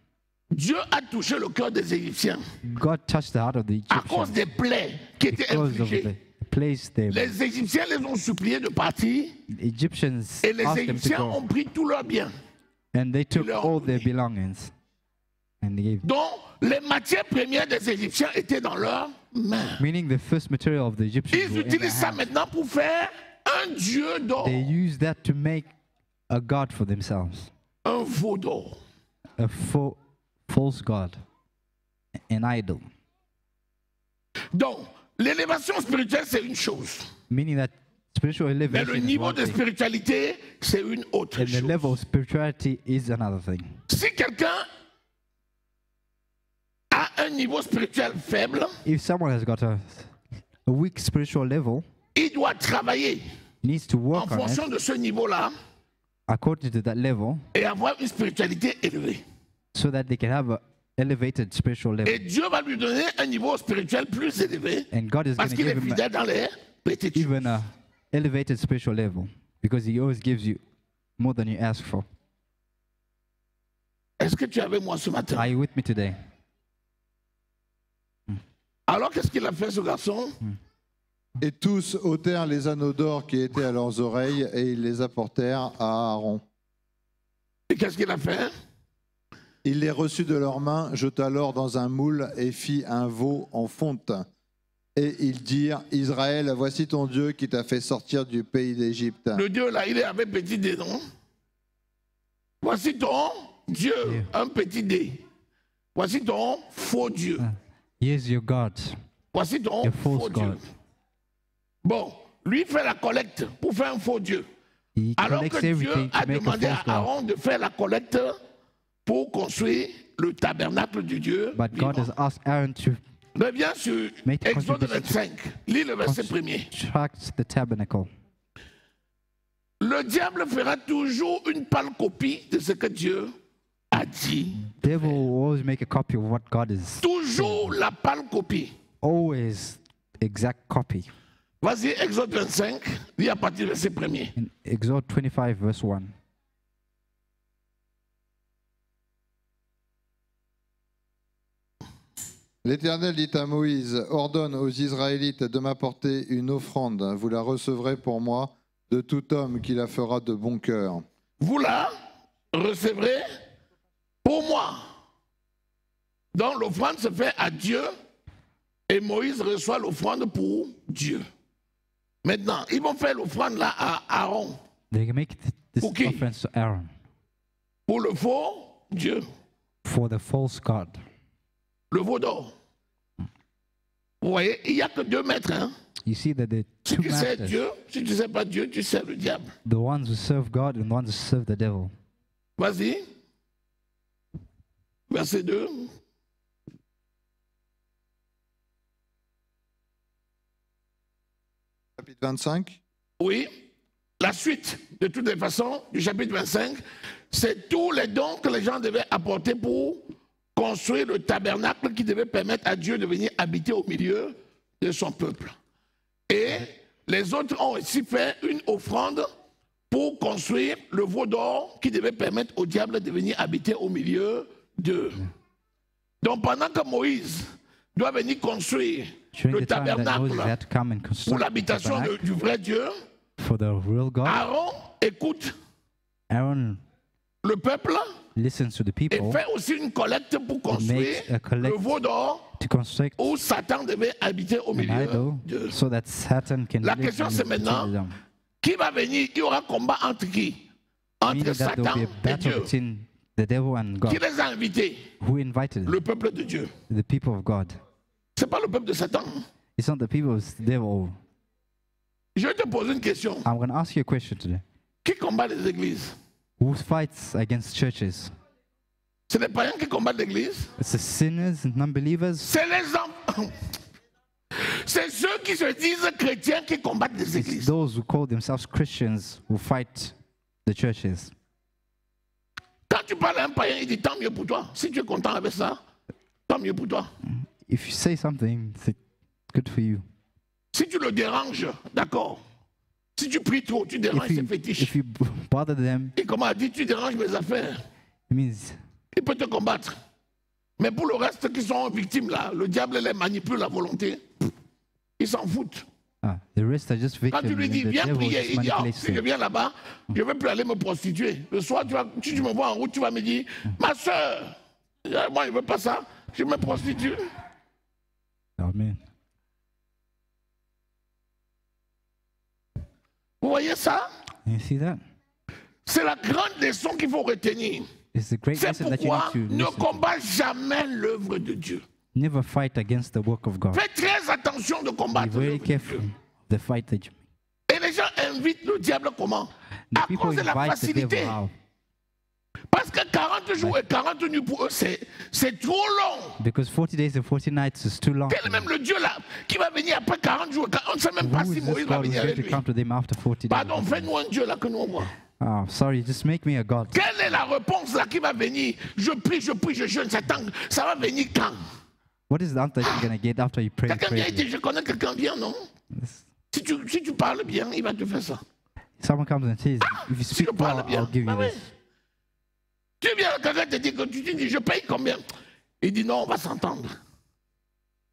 Dieu a touché le cœur des Égyptiens God touched the heart of the à cause Egyptians des plaies qui étaient because of infligées. the place they were. Les Égyptiens les ont suppliés de partir The Egyptians et les asked them to Égyptiens ont go, pris tous leurs biens. and they took leur all ont their donné. belongings and they gave. Donc, les matières premières des Égyptiens étaient dans leurs mains. Meaning the first material of the Egyptians Ils were in their utilisent ça hands. maintenant pour faire un dieu d'or, They used that to make a god for themselves, un veau d'or. a false god, an idol. Donc, l'élévation spirituelle, c'est une chose. Meaning that spiritual Mais elevation le is niveau one de thing, spiritualité, c'est une autre and the chose. level of spirituality is another thing. Si quelqu'un a un niveau spirituel faible, If someone has got a weak spiritual level, il doit travailler he needs to en work on it fonction de ce niveau-là according to that level et avoir une spiritualité élevée. so that they can have a elevated spiritual level. Et Dieu va lui donner un niveau spirituel plus élevé And God is going parce to qu'il give est him fidèle dans les petites choses. even a elevated spiritual level because he always gives you more than you ask for. Est-ce que tu es avec moi ce matin? Are you with me today? Alors qu'est-ce qu'il a fait ce garçon? Et tous ôtèrent les anneaux d'or qui étaient à leurs oreilles et ils les apportèrent à Aaron. Et qu'est-ce qu'il a fait? Il les reçut de leurs mains, jeta l'or dans un moule et fit un veau en fonte. Et ils dirent, Israël, voici ton Dieu qui t'a fait sortir du pays d'Égypte. Le Dieu là, il est avec petit d, non? Voici ton Dieu, un petit d. Voici ton faux Dieu. Here's your God. Voici ton Your faux false Dieu. God. Bon, lui fait la collecte pour faire un faux Dieu. He Alors collects que Dieu everything a to make a demandé à false God. Aaron de faire la collecte pour construire le tabernacle du Dieu. But God vivant. has asked Aaron to Reviens sur Make a Exode contribution. 25. Lis le verset premier. construct the tabernacle. Le diable fera toujours une pâle copie de ce que Dieu a dit. Devil will always make a copy of what God is. Toujours la pâle copie. Always exact copy. Vas-y, Exode 25, lis à partir du verset premier. In Exodus 25, verse 1. L'Éternel dit à Moïse, ordonne aux Israélites de m'apporter une offrande. Vous la recevrez pour moi de tout homme qui la fera de bon cœur. Vous la recevrez pour moi. Donc l'offrande se fait à Dieu et Moïse reçoit l'offrande pour Dieu. Maintenant, ils vont faire l'offrande là à Aaron They can make this Okay. offering to Aaron pour le faux Dieu, for the false God. le veau d'or. Vous voyez, il n'y a que 2 maîtres. Hein? You see that the Si two tu sais masters, Dieu, si tu ne sais pas Dieu, tu sais le diable. the ones who serve God and the ones who serve the devil. Vas-y. Verset 2. Chapitre 25. Oui. La suite, de toutes les façons, du chapitre 25, c'est tous les dons que les gens devaient apporter pour construire le tabernacle qui devait permettre à Dieu de venir habiter au milieu de son peuple. Et les autres ont aussi fait une offrande pour construire le veau d'or qui devait permettre au diable de venir habiter au milieu d'eux. Donc pendant que Moïse doit venir construire During le the time that Moses tabernacle had to come and pour construct the l'habitation tabernacle du vrai Dieu, for the real God, Aaron écoute Aaron le peuple listens to the et people fait aussi une collecte pour construire makes a collect le veau d'or to construct où Satan devait habiter au an milieu idol d'eux. so that Satan can La live question, in c'est between maintenant, them. Qui va venir? Il y aura combat entre qui? Entre Meaning that there will Satan be a et battle Dieu. between the devil and Qui God. les a invités? Who invited them? Le peuple de Dieu. The people of God. Ce n'est pas le peuple de Satan. It's not the people of the devil. Je vais te poser une question. I'm going to ask you a question today. Qui combat les églises? Who fights against churches? Ce n'est pas rien qui combat l'église. It's the sinners and non-believers. C'est les enfants. C'est ceux qui se disent chrétiens qui combattent les It's églises. those who call themselves Christians who fight the churches. Quand tu parles à un païen, il dit tant mieux pour toi. Si tu es content avec ça, tant mieux pour toi. If you say something, it's good for you. Si tu le déranges, d'accord. Si tu pries trop, tu déranges ses fétiches. If you bother them, Et comment dit, tu déranges mes affaires. it means Il peut te combattre. Mais pour le reste qui sont victimes là, le diable les manipule la volonté. Ils s'en foutent. the rest are just Quand victims. tu lui And dis, the viens devil prier, just il dit, ah, manipulates si je them. viens là-bas, je ne vais plus aller me prostituer. Le soir, si tu me vois en route, tu vas me dire, ma soeur, moi je ne veux pas ça, je me prostitue. Amen. Vous voyez ça? You see that? C'est la grande leçon qu'il faut retenir. It's the great C'est lesson that you pourquoi need to ne listen to. combat jamais l'œuvre de Dieu. Never fight against the work of God. Fais très attention de Be combattre very l'œuvre de careful Dieu. of the fight that you Et les gens invitent le diable comment? The À people cause de la invite the facilité. devil out Parce que 40 jours et 40 nuits pour eux, c'est trop long. because 40 days and 40 nights is too long. Quel est même le Dieu là qui va venir après 40 jours? On ne sait même pas Who si is Moïse this va God who's venir going avec to lui. come to them after 40 days? Pardon, fais-nous un Dieu là que nous on voit. Oh, sorry, just make me a God. Quelle est la réponse là qui va venir? Je prie, je jeûne, Satan. Ça va venir quand? What is the answer you're going to get after you pray? Quelqu'un vient et pray? dit, je connais quelqu'un bien, non? Si tu parles bien, il va te faire ça. Someone comes and says, if you Si speak je parle well, bien. I'll give you Ah oui. this. Tu viens, quelqu'un te dit que tu te dis, je paye combien? Il dit non, on va s'entendre.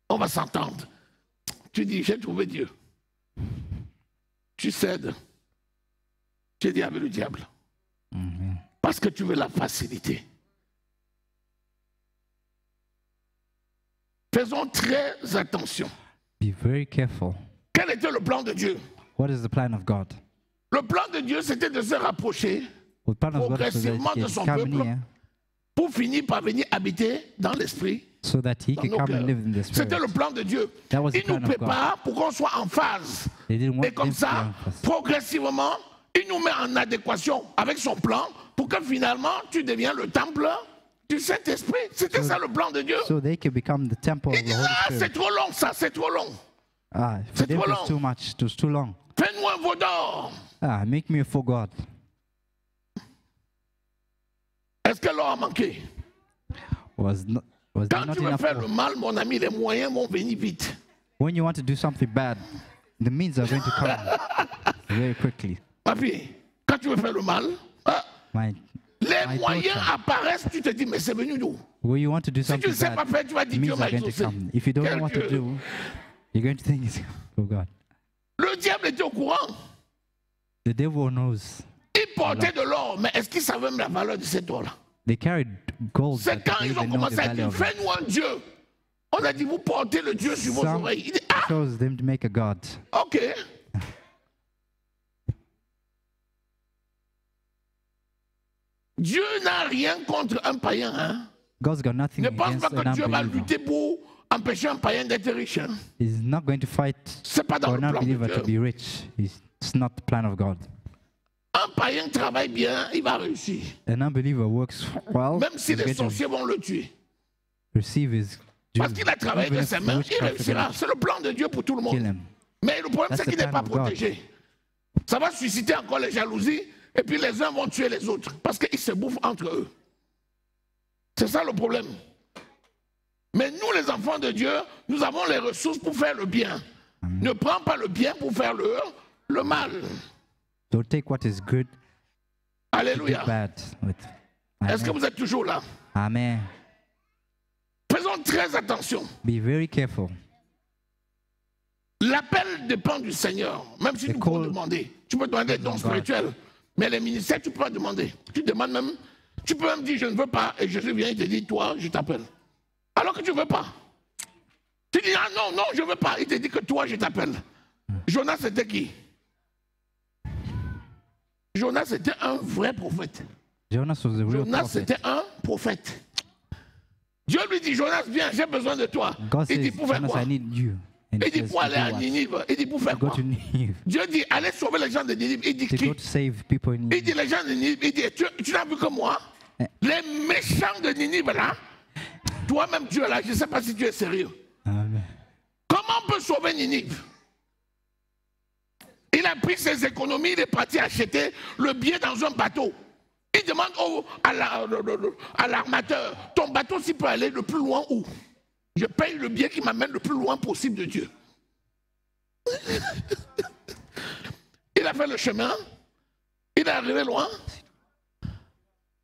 On va s'entendre. Tu dis, j'ai trouvé Dieu. Tu cèdes. Tu dis avec le diable. Parce que tu veux la facilité. Faisons très attention. Be very careful. Quel était le plan de Dieu? What is the plan of God? Le plan de Dieu, c'était de se rapprocher The plan of God is so that progressivement he de can son come peuple near pour finir par venir habiter dans l'esprit. so that he Dans can nos come cœurs. and live in the spirit. C'était le plan de Dieu. That was the Il nous plan of God. prépare pour qu'on soit en phase. They didn't want Et comme them to be ça, on first. progressivement, il nous met en adéquation avec son plan pour que finalement, tu deviens le temple du Saint-Esprit. C'était ça le plan de Dieu. So they can become the temple of Il the dit, Holy ah, Spirit. c'est trop long ça, c'est trop long. Ah, for c'est them trop it long. was too much. It was too long. Fais-nous un veau d'or. Ah, make me a full God. Est-ce que l'or a manqué? Was there Quand not tu veux enough faire oil? le mal, mon ami, les moyens vont venir vite. When you want to do something bad, the means are going to come very quickly. Ma fille, quand tu veux faire le mal, ah, My, les My moyens daughter. apparaissent, tu te dis, mais c'est venu d'où? when you want to do Si tu something ne sais pas bad, faire, tu vas dire, Dieu means m'a are going to exaucé. come. If you don't know Quel what to Dieu? do, you're going to think it's oh God. Le diable était au courant. The devil knows. Il portait de l'or, mais est-ce qu'il savait même la valeur de cet or-là? They carried gold, C'est but quand they ils ont didn't know the commencé à value dire, of it. fais-nous un Dieu. On a dit, vous portez le Dieu sur vos Some oreilles. Il dit, ah, chose them to make a god. ok. Dieu n'a rien contre un païen. Hein? God's got nothing Ne pense against pas que an Dieu va unbeliever. lutter pour empêcher un païen d'être riche. Hein? He's not going to fight C'est pas dans for le an plan de unbeliever to Dieu. be rich. It's not the plan of God. Un païen travaille bien, il va réussir. An unbeliever works well, Même si he's les going to sorciers vont le tuer. receive his Parce due. qu'il a travaillé Even de if ses the mains, il witchcraft are réussira. gonna C'est le plan de Dieu pour tout le kill monde. him. Mais le problème, That's c'est the qu'il n'est plan pas of God. protégé. Ça va susciter encore les jalousies, et puis les uns vont tuer les autres, parce qu'ils se bouffent entre eux. C'est ça le problème. Mais nous, les enfants de Dieu, nous avons les ressources pour faire le bien. Ne prends pas le bien pour faire le mal. Don't take what is good, do Alléluia. bad with. Est-ce que Amen. vous êtes toujours là? Amen. Faisons très attention. Be very careful. L'appel dépend du Seigneur. Même si The tu peux call demander. Tu peux demander des dons God. spirituels. Mais les ministères, tu peux pas demander. Tu demandes même. Tu peux même dire, je ne veux pas. Et Jésus vient et te dit, toi, je t'appelle. Alors que tu ne veux pas. Tu dis, ah non, non, je ne veux pas. Il te dit que toi, je t'appelle. Jonas, c'était qui? Jonas, c'était un vrai prophète. Jonas was a real Jonas, prophet. c'était un prophète. Dieu lui dit, Jonas, viens, j'ai besoin de toi. God Il dit, says, pour faire Jonas, quoi? I need you. And Il he dit, says, pour to aller do à what? Ninive. Il dit, pour faire Go quoi? to Nineveh. Dieu dit, allez sauver les gens de Ninive. Il dit, To qui? go to save people in Il dit, les gens de Ninive, il dit, tu n'as vu que moi? Les méchants de Ninive, là, toi-même, tu es là, je ne sais pas si tu es sérieux. Amen. Comment on peut sauver Ninive? Il a pris ses économies, il est parti acheter le billet dans un bateau. Il demande à l'armateur, ton bateau s'il peut aller le plus loin où? Je paye le billet qui m'amène le plus loin possible de Dieu. Il a fait le chemin, il est arrivé loin,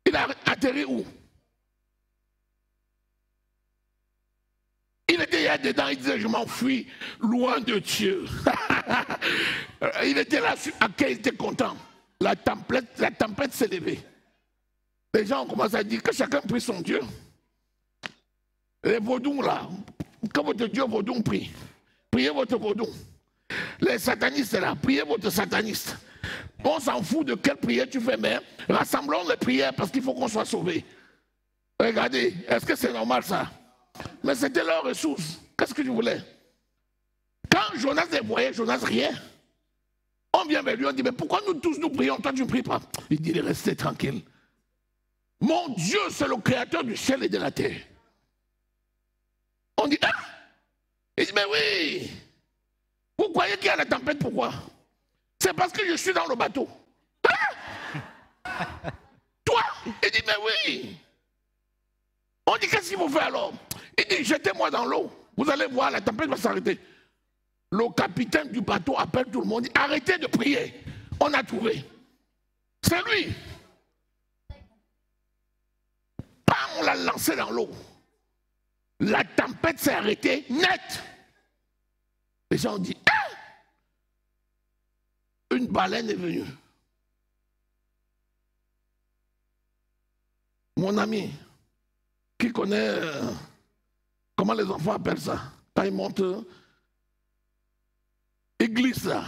il a atterri où? Il était là dedans, il disait, je m'enfuis loin de Dieu. Il était là, à quel il était content. La tempête s'est levée. Les gens ont commencé à dire que chacun prie son Dieu. Les vaudous là, que votre Dieu vaudou prie. Priez votre vaudou. Les satanistes là, priez votre sataniste. On s'en fout de quelle prière tu fais, mais rassemblons les prières parce qu'il faut qu'on soit sauvé. Regardez, est-ce que c'est normal ça? Mais c'était leur ressource. Qu'est-ce que tu voulais? Quand Jonas les voyait, Jonas riait. On vient vers lui, on dit, mais pourquoi nous tous nous prions, toi tu ne pries pas? Il dit, restez tranquille. Mon Dieu, c'est le créateur du ciel et de la terre. On dit, ah! Il dit, mais oui! Vous croyez qu'il y a la tempête, pourquoi? C'est parce que je suis dans le bateau. Ah! Toi? Il dit, mais oui! On dit, qu'est-ce qu'il faut faire alors? Il dit, jetez-moi dans l'eau. Vous allez voir, la tempête va s'arrêter. Le capitaine du bateau appelle tout le monde, dit, arrêtez de prier. On a trouvé. C'est lui. Bam, on l'a lancé dans l'eau. La tempête s'est arrêtée net. Les gens ont dit, ah! Une baleine est venue. Mon ami, qui connaît, comment les enfants appellent ça, quand ils montent, ils glissent là,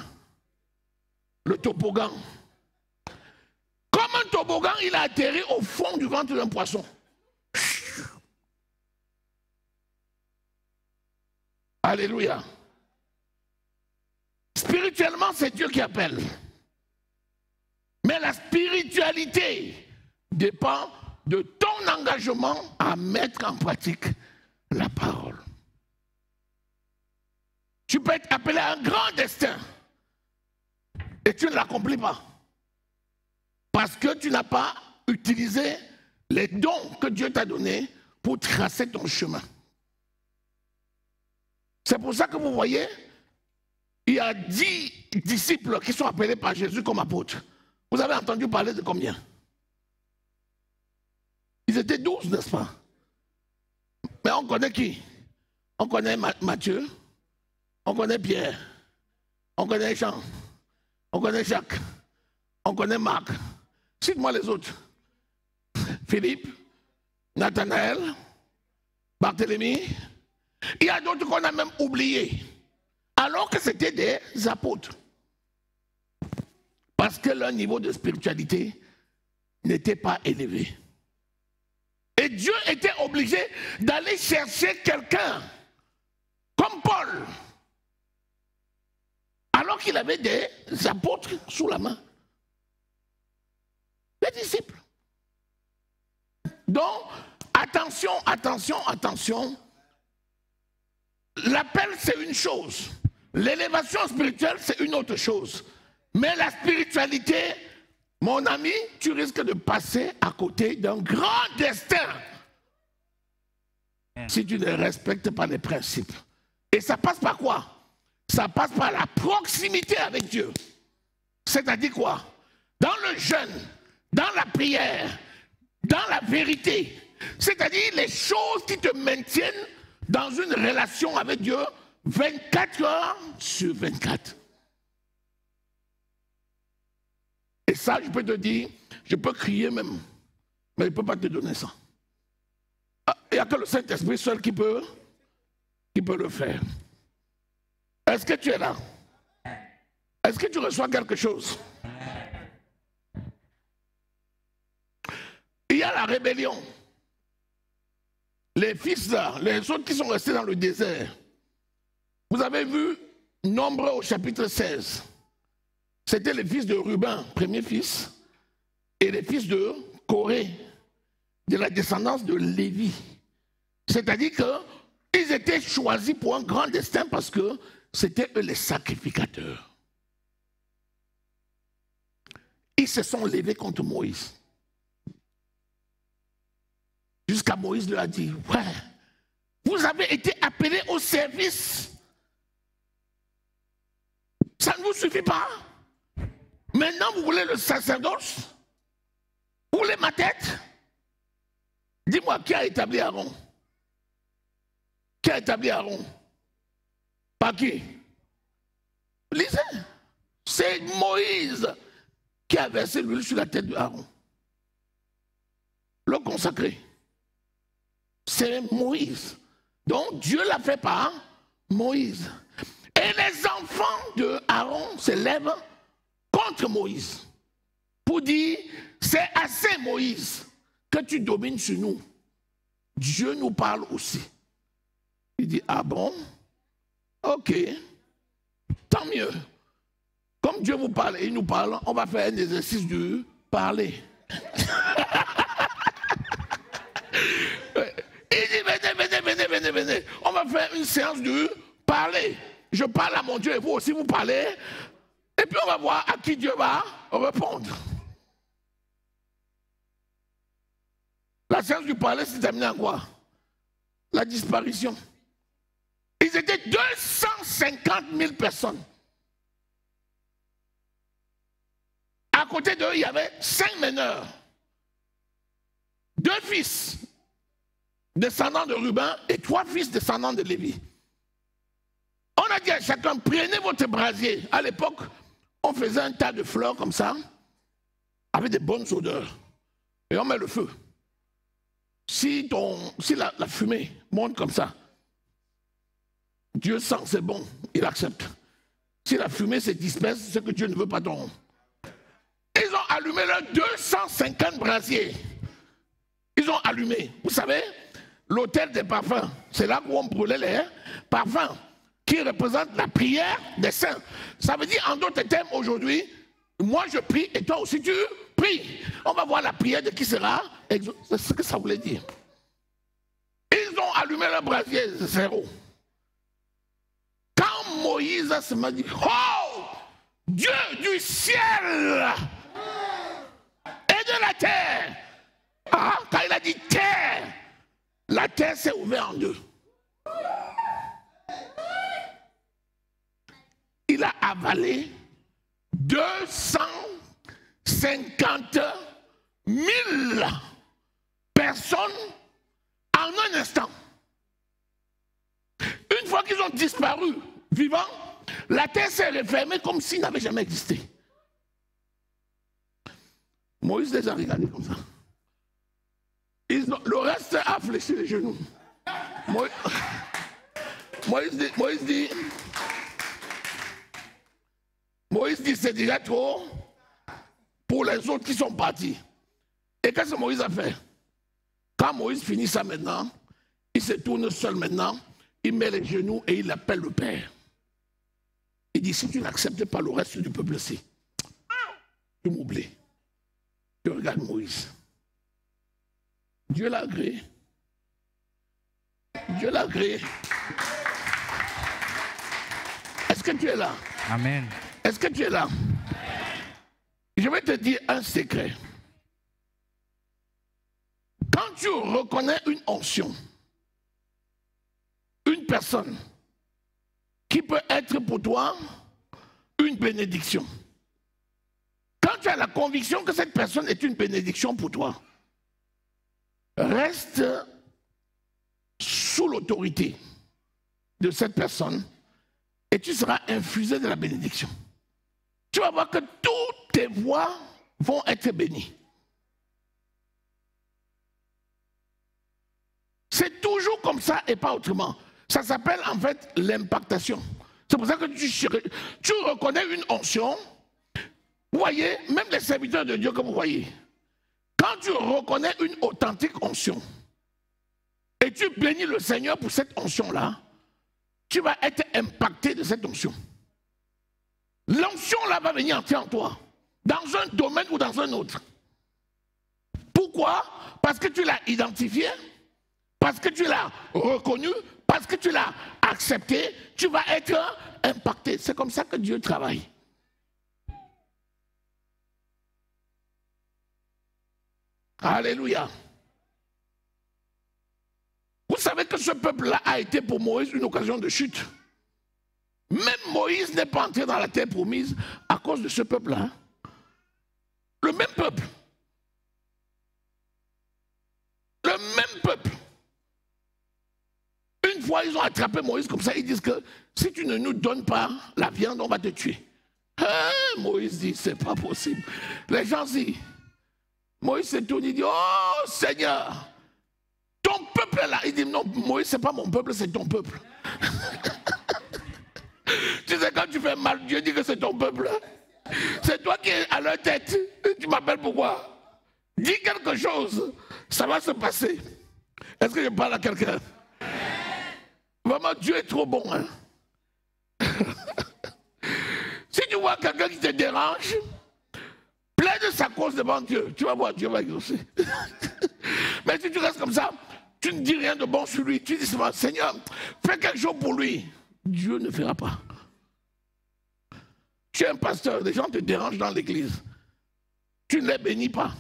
le toboggan. Comme un toboggan, il a atterri au fond du ventre d'un poisson. Alléluia. Spirituellement, c'est Dieu qui appelle. Mais la spiritualité dépend de ton engagement à mettre en pratique la parole. Tu peux être appelé à un grand destin et tu ne l'accomplis pas. Parce que tu n'as pas utilisé les dons que Dieu t'a donnés pour tracer ton chemin. C'est pour ça que vous voyez, il y a 10 disciples qui sont appelés par Jésus comme apôtres. Vous avez entendu parler de combien? Ils étaient 12, n'est-ce pas? Mais on connaît qui? On connaît Matthieu, on connaît Pierre, on connaît Jean, on connaît Jacques, on connaît Marc. Cite-moi les autres. Philippe, Nathanaël, Barthélemy. Il y a d'autres qu'on a même oubliés, alors que c'était des apôtres. Parce que leur niveau de spiritualité n'était pas élevé. Et Dieu était obligé d'aller chercher quelqu'un comme Paul, alors qu'il avait des apôtres sous la main, des disciples. Donc, attention, attention, attention. L'appel, c'est une chose. L'élévation spirituelle, c'est une autre chose. Mais la spiritualité, mon ami, tu risques de passer à côté d'un grand destin si tu ne respectes pas les principes. Et ça passe par quoi? Ça passe par la proximité avec Dieu. C'est-à-dire quoi? Dans le jeûne, dans la prière, dans la vérité. C'est-à-dire les choses qui te maintiennent dans une relation avec Dieu 24 heures sur 24. Et ça, je peux te dire, je peux crier même, mais je ne peux pas te donner ça. Il n'y a que le Saint-Esprit seul qui peut le faire. Est-ce que tu es là? Est-ce que tu reçois quelque chose? Il y a la rébellion. Les fils là, les autres qui sont restés dans le désert. Vous avez vu Nombre au chapitre 16. C'était les fils de Ruben, premier fils, et les fils de Corée, de la descendance de Lévi. C'est-à-dire qu'ils étaient choisis pour un grand destin parce que c'était eux les sacrificateurs. Ils se sont levés contre Moïse. Jusqu'à Moïse leur a dit, ouais, vous avez été appelés au service. Ça ne vous suffit pas. Maintenant, vous voulez le sacerdoce? Vous voulez ma tête? Dis-moi, qui a établi Aaron? Qui a établi Aaron? Par qui? Lisez. C'est Moïse qui a versé l'huile sur la tête d'Aaron. Le consacré. C'est Moïse. Donc Dieu l'a fait par Moïse. Et les enfants de Aaron se lèvent contre Moïse pour dire, c'est assez Moïse que tu domines sur nous. Dieu nous parle aussi. Il dit, ah bon? Ok, tant mieux. Comme Dieu vous parle et il nous parle, on va faire un exercice du parler. Il dit, venez. On va faire une séance du parler. Je parle à mon Dieu et vous aussi vous parlez. Et puis on va voir à qui Dieu va répondre. La séance du parler s'est terminée en quoi? La disparition. Ils étaient 250 000 personnes. À côté d'eux, il y avait 5 meneurs. 2 fils descendants de Ruben et 3 fils descendants de Lévi. On a dit à chacun, prenez votre brasier. À l'époque, on faisait un tas de fleurs comme ça, avec des bonnes odeurs. Et on met le feu. Si la fumée monte comme ça, Dieu sent c'est bon, il accepte. Si la fumée se disperse, c'est que Dieu ne veut pas ton. Ils ont allumé leurs 250 brasiers. Ils ont allumé. Vous savez, l'autel des parfums, c'est là où on brûlait les parfums qui représentent la prière des saints. Ça veut dire en d'autres termes aujourd'hui, moi je prie et toi aussi tu pries. On va voir la prière de qui sera. C'est ce que ça voulait dire. Ils ont allumé leur brasier, zéro. Quand Moïse se m'a dit, oh, Dieu du ciel et de la terre. Ah, quand il a dit terre, la terre s'est ouverte en deux. Il a avalé 250 000 personnes en un instant. Une fois qu'ils ont disparu vivants, la terre s'est refermée comme s'ils n'avaient jamais existé. Moïse les a regardés comme ça. Le reste a fléchi les genoux. Moïse dit c'est déjà trop pour les autres qui sont partis. Et qu'est-ce que Moïse a fait? Quand Moïse finit ça maintenant, il se tourne seul maintenant, il met les genoux et il appelle le Père. Il dit si tu n'acceptes pas le reste du peuple-ci, tu m'oublies. Tu regardes Moïse. Dieu l'a agréé. Dieu l'a agréé. Est-ce que tu es là? Amen. Est-ce que tu es là? Je vais te dire un secret. Quand tu reconnais une onction, une personne qui peut être pour toi une bénédiction, quand tu as la conviction que cette personne est une bénédiction pour toi, reste sous l'autorité de cette personne et tu seras infusé de la bénédiction. Tu vas voir que toutes tes voies vont être bénies. C'est toujours comme ça et pas autrement. Ça s'appelle en fait l'impactation. C'est pour ça que tu reconnais une onction. Vous voyez, même les serviteurs de Dieu que vous voyez, quand tu reconnais une authentique onction et tu bénis le Seigneur pour cette onction-là, tu vas être impacté de cette onction. L'onction là va venir entrer en toi, dans un domaine ou dans un autre. Pourquoi? Parce que tu l'as identifié, parce que tu l'as reconnu, parce que tu l'as accepté, tu vas être impacté. C'est comme ça que Dieu travaille. Alléluia. Vous savez que ce peuple-là a été pour Moïse une occasion de chute. Même Moïse n'est pas entré dans la terre promise à cause de ce peuple-là. Le même peuple. Le même peuple. Une fois, ils ont attrapé Moïse comme ça. Ils disent que si tu ne nous donnes pas la viande, on va te tuer. Moïse dit, c'est pas possible. Les gens disent, Moïse se tourne, il dit, oh Seigneur, ton peuple est là. Il dit, non, Moïse, c'est pas mon peuple, c'est ton peuple. Tu sais, quand tu fais mal, Dieu dit que c'est ton peuple. C'est toi qui es à leur tête. Tu m'appelles pourquoi? Dis quelque chose, ça va se passer. Est-ce que je parle à quelqu'un? Vraiment, Dieu est trop bon. Hein? Si tu vois quelqu'un qui te dérange, plaide sa cause devant Dieu. Tu vas voir, Dieu va exaucer. Mais si tu restes comme ça, tu ne dis rien de bon sur lui. Tu dis seulement, Seigneur, fais quelque chose pour lui. Dieu ne fera pas. Tu es un pasteur, les gens te dérangent dans l'église. Tu ne les bénis pas.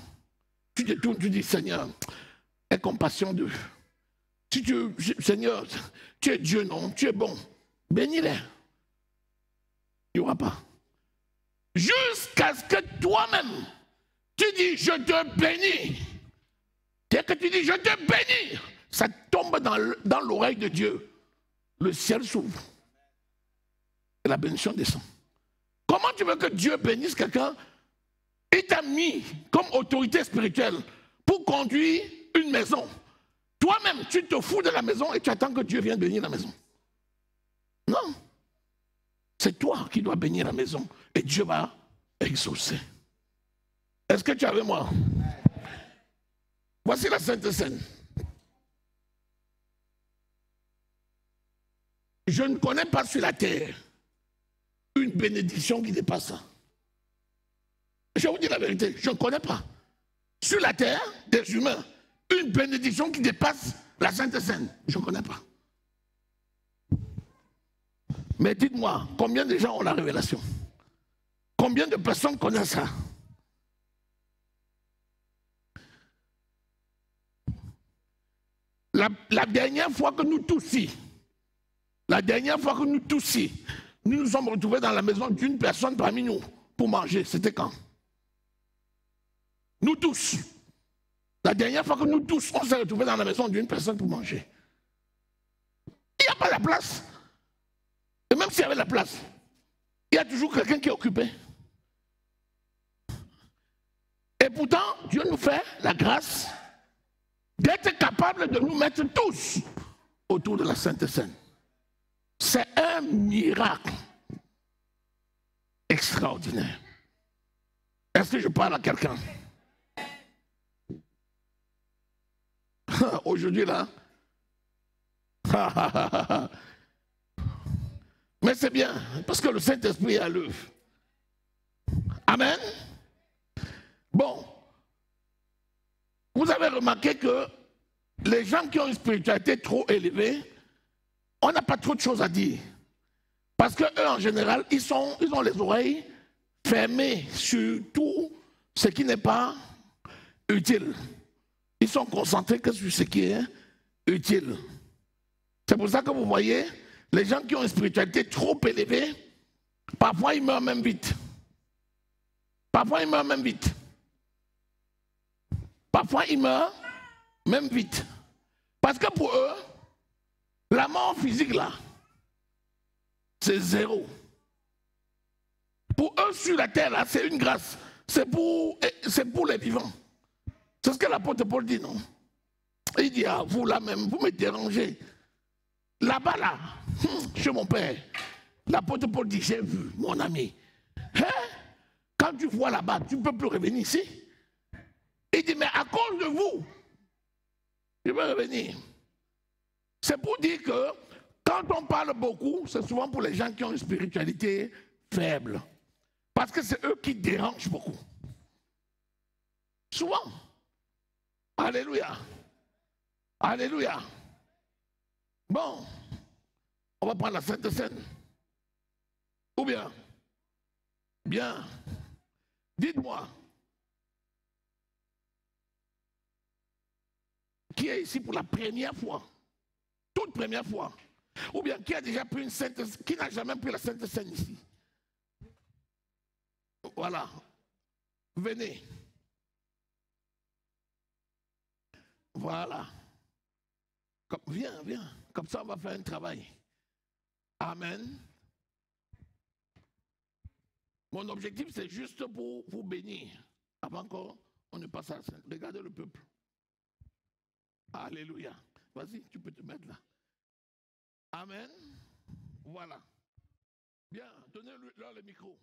Tu te tournes, tu dis, Seigneur, aie compassion d'eux. Si Seigneur, tu es Dieu, non, tu es bon. Bénis-les. Il n'y aura pas. jusqu'à ce que toi-même, tu dis, je te bénis. Dès que tu dis, je te bénis, ça tombe dans l'oreille de Dieu. Le ciel s'ouvre. Et la bénédiction descend. Comment tu veux que Dieu bénisse quelqu'un? Il t'a mis comme autorité spirituelle pour conduire une maison. Toi-même, tu te fous de la maison et tu attends que Dieu vienne bénir la maison. Non. C'est toi qui dois bénir la maison. Et Dieu va exaucer. Est-ce que tu es avec moi? Voici la Sainte Seine. Je ne connais pas sur la terre une bénédiction qui dépasse ça. Je vous dis la vérité, je ne connais pas. Sur la terre des humains, une bénédiction qui dépasse la Sainte Seine. Je ne connais pas. Mais dites-moi, combien de gens ont la révélation? Combien de personnes connaissent ça? La dernière fois que nous tous ici, nous nous sommes retrouvés dans la maison d'une personne parmi nous pour manger, c'était quand? Nous tous. La dernière fois que nous tous, on s'est retrouvés dans la maison d'une personne pour manger. Il n'y a pas la place. Et même s'il y avait la place, il y a toujours quelqu'un qui est occupé. Et pourtant, Dieu nous fait la grâce d'être capable de nous mettre tous autour de la Sainte Seine. C'est un miracle extraordinaire. Est-ce que je parle à quelqu'un? Aujourd'hui là. Mais c'est bien, parce que le Saint-Esprit est à l'œuvre. Amen. Bon. Vous avez remarqué que les gens qui ont une spiritualité trop élevée, on n'a pas trop de choses à dire. Parce qu'eux, en général, ils ont les oreilles fermées sur tout ce qui n'est pas utile. Ils sont concentrés que sur ce qui est utile. C'est pour ça que vous voyez, les gens qui ont une spiritualité trop élevée, parfois ils meurent même vite. Parfois ils meurent même vite. Parfois ils meurent même vite. Parce que pour eux, la mort physique là, c'est zéro. Pour eux sur la terre là, c'est une grâce. C'est pour les vivants. C'est ce que l'apôtre Paul dit, non? Il dit, ah, vous là même, vous me dérangez. Là-bas là, chez mon père, l'apôtre Paul dit, j'ai vu, mon ami. Hein? Quand tu vois là-bas, tu ne peux plus revenir ici. Il dit, mais à cause de vous, je vais revenir. C'est pour dire que quand on parle beaucoup, c'est souvent pour les gens qui ont une spiritualité faible. Parce que c'est eux qui dérangent beaucoup. Souvent. Alléluia. Alléluia. Bon, on va prendre la Sainte Seine. Ou bien, bien, dites-moi, qui est ici pour la première fois, toute première fois, ou bien qui a déjà pris une Sainte Seine, qui n'a jamais pris la Sainte Seine ici? Voilà, venez. Voilà. Viens, viens. Comme ça, on va faire un travail. Amen. Mon objectif, c'est juste pour vous bénir. Avant qu'on ne passe à la scène. Regardez le peuple. Alléluia. Vas-y, tu peux te mettre là. Amen. Voilà. Bien, donnez-leur le micro.